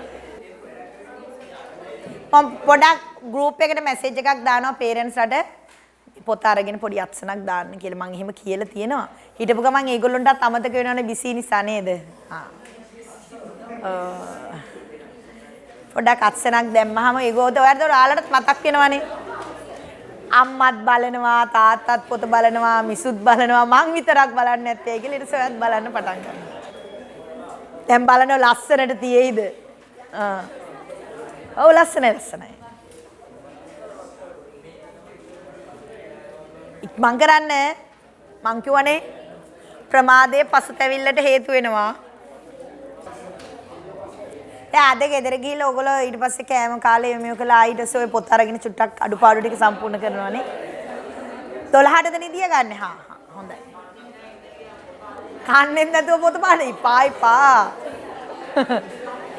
මම පොඩක් ගෲප් එකට මැසේජ් එකක් දානවා පේරන්ට්ස්ලට. පොත අරගෙන පොඩි අත්සනක් දාන්න කියලා මම එහෙම කියලා තියෙනවා. හිටපු ගමන් ඒගොල්ලන්ටත් අමතක වෙනවනේ බිසී නිසා නේද? පොඩක් අත්සනක් දැම්මහම ඒගොල්ලෝ ඔයාලට මතක් වෙනවනේ. අම්මත් බලනවා, තාත්තත් පොත බලනවා, මිසුත් බලනවා, මං විතරක් බලන්නේ නැත්තේ කියලා ඊට පස්සේ ඔයත් බලන්න පටන් ගන්නවා. දැන් බලන ලස්සනට තියෙයිද? ඔව් ලස්සනයි. ඉක්මන් කරන්න මං කියවනේ ප්‍රමාදයේ පසුතැවිල්ලට හේතු වෙනවා. දැන් අද ගෙදර ගිහිල්ලා ඔයගොල්ලෝ ඊට පස්සේ කෑම කාලේ මේක කළා ඊට පස්සේ ඔය පොත් අරගෙන චුට්ටක් අඩුපාඩු ටික සම්පූර්ණ කරනවානේ. 12ටද නිදිය ගන්න. හොඳයි. කන්නේ නැතුව පොත බලන්න එපා.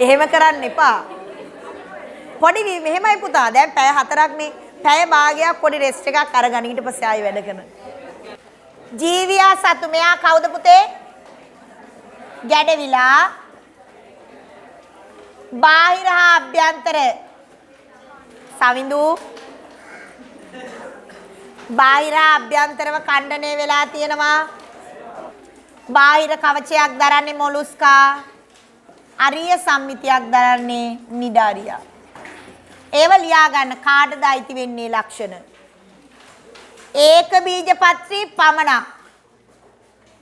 එහෙම කරන්න එපා. පොඩි මෙහෙමයි පුතා. දැන් පැය 4ක්නේ. පැය භාගයක් පොඩි රෙස්ට් එකක් අරගන්න ඊට පස්සේ ආයෙ වැඩ කරන. ජීවියා සතු මෙයා කවුද පුතේ? ගැඩවිලා. බාහිර හා අභ්‍යන්තර සවිඳු. බාහිර අභ්‍යන්තරව ඛණ්ඩණය වෙලා තියෙනවා. බාහිර කවචයක් දරන්නේ මොලුස්කා. අරිය සම්මිතියක් දරන්නේ නිඩාරියා. ඒව ලියා ගන්න කාටද අයිති වෙන්නේ ලක්ෂණ. ඒක බීජපත්‍රී පමණක්.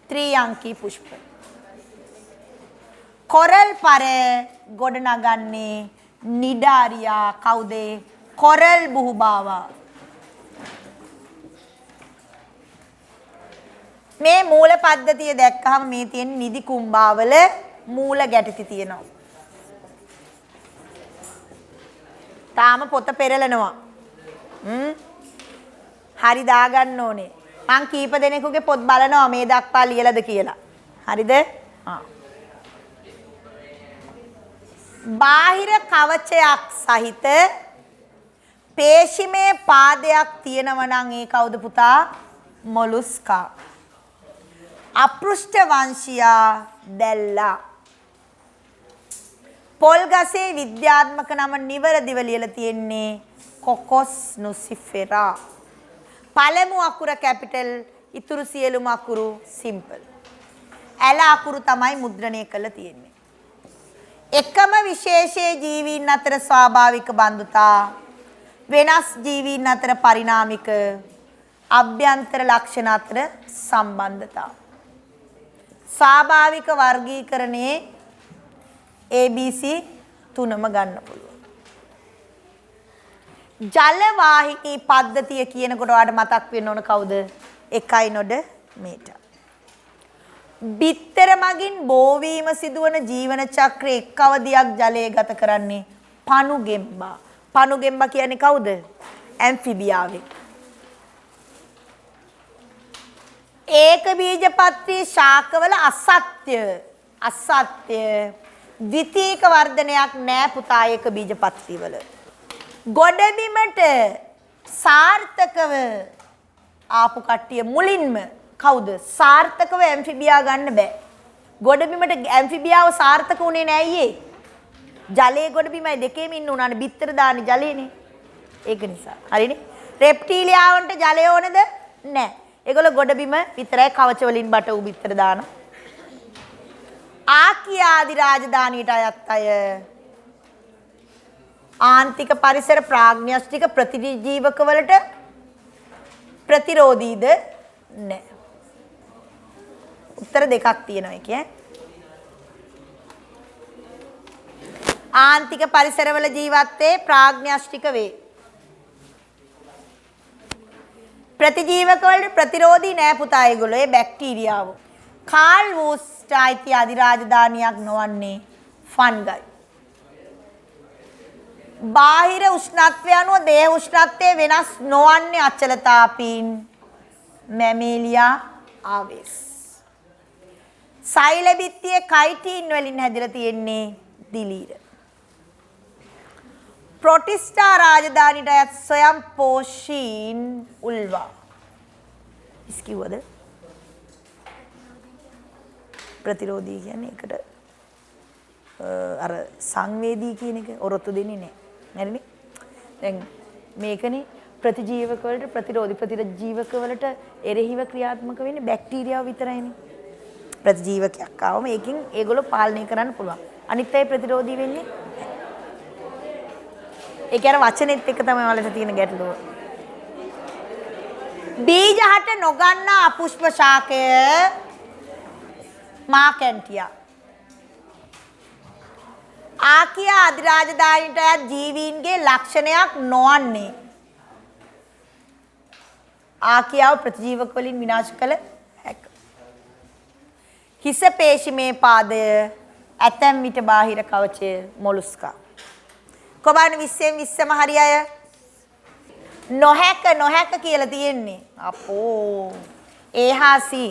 ත්‍රිඅංකී පුෂ්ප. කොරල් පර ගොඩනගන්නේ නිඩාරියා කවුද? කොරල් බුහුබාවා. මේ මූල පද්ධතිය දැක්කහම මේ තියෙන නිදි කුම්භාවල මූල ගැටති තියෙනවා. තාම පොත පෙරලනවා. හරි දාගන්න ඕනේ. මං කීප දෙනෙකුගේ පොත් බලනවා මේ දක්වා ලියලාද කියලා. හරිද? බාහිර කවචයක් සහිත පේශිමේ පාදයක් තියෙනවා නම් ඒ කවුද පුතා? මොලුස්කා. අපෘෂ්ඨ වංශියා දැල්ලා. පොල් ගසේ විද්‍යාත්මක නම නිවැරදිව ලියලා තියෙන්නේ කොකොස් නුසිෆෙරා. පළමු අකුර කැපිටල්, ඉතුරු සියලුම අකුරු සිම්පල්. ඇල අකුරු තමයි මුද්‍රණය කරලා තියෙන්නේ. එකම විශේෂයේ ජීවීන් අතර ස්වාභාවික බන්ධුතා, වෙනස් ජීවීන් අතර පරිණාමික, අභ්‍යන්තර ලක්ෂණ අතර සම්බන්ධතා. ස්වාභාවික වර්ගීකරණයේ ABC තුනම ගන්න පුළුවන්. ජල වාහිනී පද්ධතිය කියනකොට ඔයාලට මතක් වෙන්න ඕන කවුද? එකයි නොඩ මීටර්. බිත්තර මගින් බෝවීම සිදුවන ජීවන චක්‍රයේ එක් අවධියක් ජලය ගත කරන්නේ පණුගෙම්බා. පණුගෙම්බා කියන්නේ කවුද? ඇම්ෆිබියාවෙක්. ඒක බීජපත්‍රී ශාකවල අසත්‍ය ද්විතීක වර්ධනයක් නෑ පුතා ඒක බීජපත්‍රීවල. ගොඩබිමට සාර්ථකව ආපු කට්ටිය මුලින්ම කවුද? සාර්ථකව ඇම්ෆිබියා ගන්න බෑ. ගොඩබිමට ඇම්ෆිබියාව සාර්ථක උනේ නෑ අයියේ. ජලයේ ගොඩබිමයි දෙකේම ඉන්න උනානේ බිත්තර දාන්නේ ජලයේනේ. ඒක නිසා. හරිනේ? රෙප්ටීලියාවන්ට ජලය ඕනද? නෑ. ඒගොල්ලෝ ගොඩබිම විතරයි කවච වලින් බට උ බිත්තර දානවා. ආකියාදි රාජධානියට අයත් අය ආන්තික පරිසර ප්‍රාග්න්‍යෂ්ටික ප්‍රතිජීවක වලට ප්‍රතිරෝධීද නැහැ. උත්තර දෙකක් තියෙනවා ඒකේ. ආන්තික පරිසරවල ජීවත් වේ ප්‍රාග්න්‍යෂ්ටික වේ. ප්‍රතිජීවක වලට ප්‍රතිරෝධී නෑ පුතා ඒගොල්ලෝ. ඒ බැක්ටීරියාව. කාල් වූස්ට අයිති අධිරාජධානියක් නොවන්නේ ෆන්ගයි. බාහිර උෂ්ණත්වය අනුව දේහ උෂ්ණත්වය වෙනස් නොවන්නේ අචලතාපීන් මැමේලියා ආවෙස්. සෛල බිත්තියේ කයිටින් වලින් හැදිලා තියෙන්නේ දිලීර. ප්‍රොටිස්ටා රාජධානියට අයත් ස්වයං පෝෂීන් උල්වා. ඉස්කිවද? ප්‍රතිරෝධී කියන්නේ ඒකට අර සංවේදී කියන එක ඔරොත්තු දෙන්නේ නැහැ. හරිනේ? දැන් මේකනේ ප්‍රතිජීවක වලට ප්‍රතිරෝධී ප්‍රතිජීවක වලට එරෙහිව ක්‍රියාත්මක වෙන්නේ බැක්ටීරියාව විතරයිනේ. ප්‍රතිජීවකයක් ආවම ඒකෙන් ඒගොල්ලෝ පාලනය කරන්න පුළුවන්. අනිත් අය ප්‍රතිරෝධී වෙන්නේ. ඒක අර වචනෙත් එක තමයි වලට තියෙන ගැටලුව. බීජ හට නොගන්නා අපුෂ්ප ශාකය මාකැන්ටියා. ආකියා අධිරාජධානියට අයත් ජීවීන්ගේ ලක්ෂණයක් නොවන්නේ. ආකියාව ප්‍රතිජීවක වලින් විනාශ කළ හැක. හිස පේශිමේ පාදය ඇතැම් විට බාහිර කවචය මොලුස්කා. කොබාන 20න් 20ම හරි අය නොහැක කියලා තියෙන්නේ. අපෝ ඒහාසි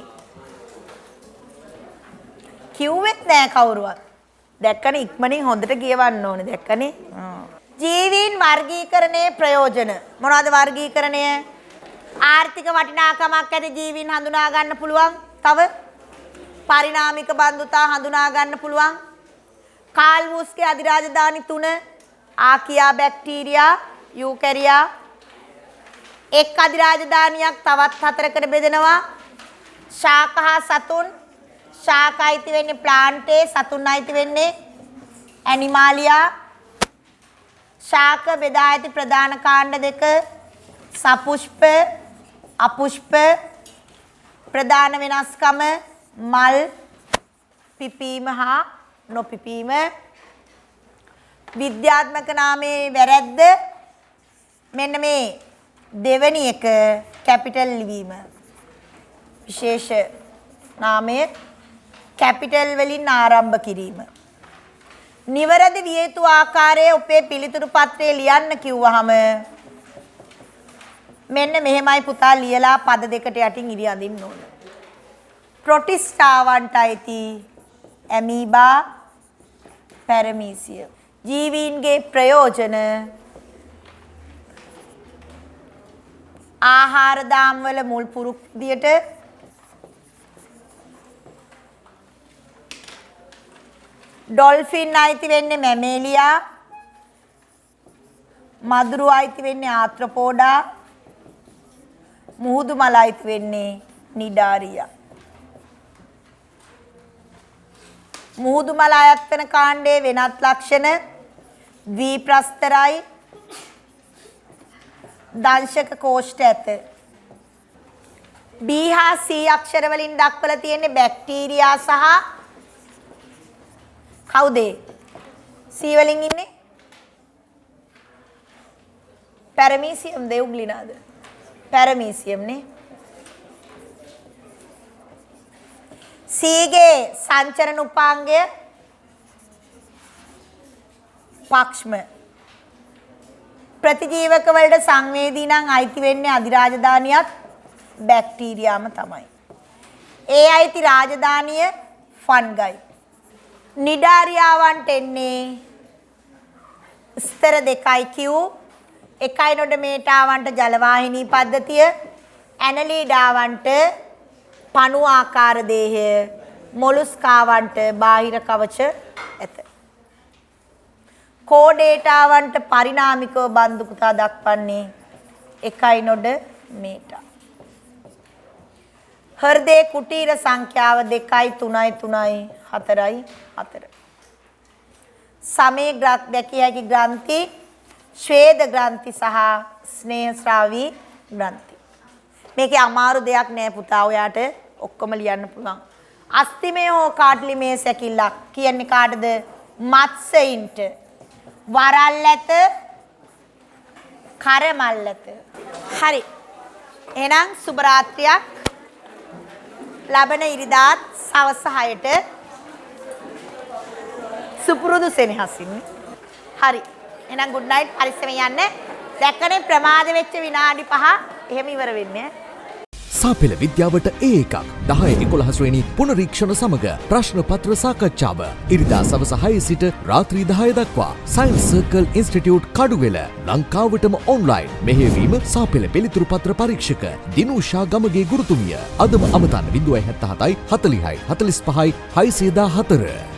කිව්වෙත් නෑ කවුරුවත්. දැක්කනේ ඉක්මනින් හොඳට කියවන්න ඕනේ. දැක්කනේ. ජීවීන් වර්ගීකරණයේ ප්‍රයෝජන මොනවද? වර්ගීකරණය ආර්ථික වටිනාකමක් ඇති ජීවීන් හඳුනා ගන්න පුළුවන්. තව පරිණාමික බන්ධුතා හඳුනා ගන්න පුළුවන්. කාල්වුස්ගේ අධිරාජධානි 3 ආකියා බැක්ටීරියා යූකැරියා එක් අධිරාජධානියක් තවත් 4කට බෙදෙනවා. ශාක හා සතුන්. ශාක අයිති වෙන්නේ ප්ලාන්ටේ, සතුන් අයිති වෙන්නේ ඇනිමාලියා. ශාක බෙදා ඇති ප්‍රධාන කාණ්ඩ දෙක සපුෂ්ප අපුෂ්ප. ප්‍රධාන වෙනස්කම මල් පිපීම හා නොපිපීම. විද්‍යාත්මක නාමයේ වැරැද්ද මෙන්න මේ දෙවැනි එක කැපිටල් ලිවීම. විශේෂ නාමය කැපිටල් වලින් ආරම්භ කිරීම. නිවැරදි විය යුතු ආකාරයේ ඔපේ පිළිතුරු පත්‍රය ලියන්න කිව්වහම මෙන්න මෙහෙමයි පුතා ලියලා පද දෙකට යටින් ඉරි අඳින්න ඕන. ප්‍රොටිස්ටාවන්ට අයිති ඇමීබා පැරමීසියම්. ජීවීන්ගේ ප්‍රයෝජන ආහාර දාම් වල මුල් පුරුක් විදියට ඩොල්ෆින් අයිති වෙන්නේ මැමේලියා. මදුරු අයිති වෙන්නේ ආත්‍රපෝඩා. මුහුදු මල අයිති වෙන්නේ නිඩාරියා. මුහුදු මල අයත් වෙන කාණ්ඩයේ වෙනත් ලක්ෂණ ද්විප්‍රස්තරයි දංශක කෝෂ්ඨ ඇත. B හා C අක්ෂර වලින් දක්වලා තියෙන්නේ බැක්ටීරියා සහ කවුද? C වලින් ඉන්නේ පැරමීසියම් දෙව්ග්ලිනාද? පැරමීසියම් නේ. C ගේ සංචරණ උපාංගය පක්ෂම. ප්‍රතිජීවක වලට සංවේදී නම් අයිති වෙන්නේ අධිරාජධානියත් බැක්ටීරියාම තමයි. ඒ අයිති රාජධානිය ෆන්ගයි. නිඩාරියාවන්ට එන්නේ ස්තර 2යි Q. 1යි නොඩමේටාවන්ට ජලවාහිනී පද්ධතිය. ඇනලීඩාවන්ට පණු ආකාර දේහය. මොලුස්කාවන්ට බාහිර කවච ඇත. කෝඩේටාවන්ට පරිණාමිකව බන්ධුකතා දක්වන්නේ 1යි නොඩමේටා. හෘදේ කුටීර සංඛ්‍යාව 2යි 3යි 3යි 4යි 4. සමේ දැකිය හැකි ග්‍රන්ථි ශ්වේද ග්‍රන්ථි සහ ස්නේහස්‍රාවී ග්‍රන්ථි. මේකේ අමාරු දෙයක් නෑ පුතා. ඔයාට ඔක්කොම ලියන්න පුළුවන්. අස්තිමය හෝ කාට්ලිමේ සැකිල්ලක් කියන්නේ කාටද? මත්ස්‍යයින්ට. වරල් ඇත, කරමල් ඇත. හරි. එහෙනම් සුබ රාත්‍රියක්. ලබන ඉරිදාත් සවස් 6ට සුපුරුදු සෙනෙහසින්. හරි. එහෙනම් good night. පරිස්සමෙන් යන්න. දැක්කනේ ප්‍රමාද වෙච්ච විනාඩි 5 එහෙම ඉවර වෙන්නේ. සාපෙළ විද්‍යාවට එකක් 10-11 වෙනි පුනරීක්ෂණ සමග ප්‍රශ්න පත්‍ර සාකච්ඡාව ඉරිදා සවස 6 සිට රාත්‍රී 10 දක්වා සයන්ස් සර්කල් ඉන්ස්ටිටියුට් කඩුවෙල ලංකාවටම ඔන්ලයින් මෙහෙයවීම සාපෙළ පිළිතුරු පත්‍ර පරීක්ෂක දිනුෂා ගමගේ ගුරුතුමිය අදම අමතන්න 077 40 45 614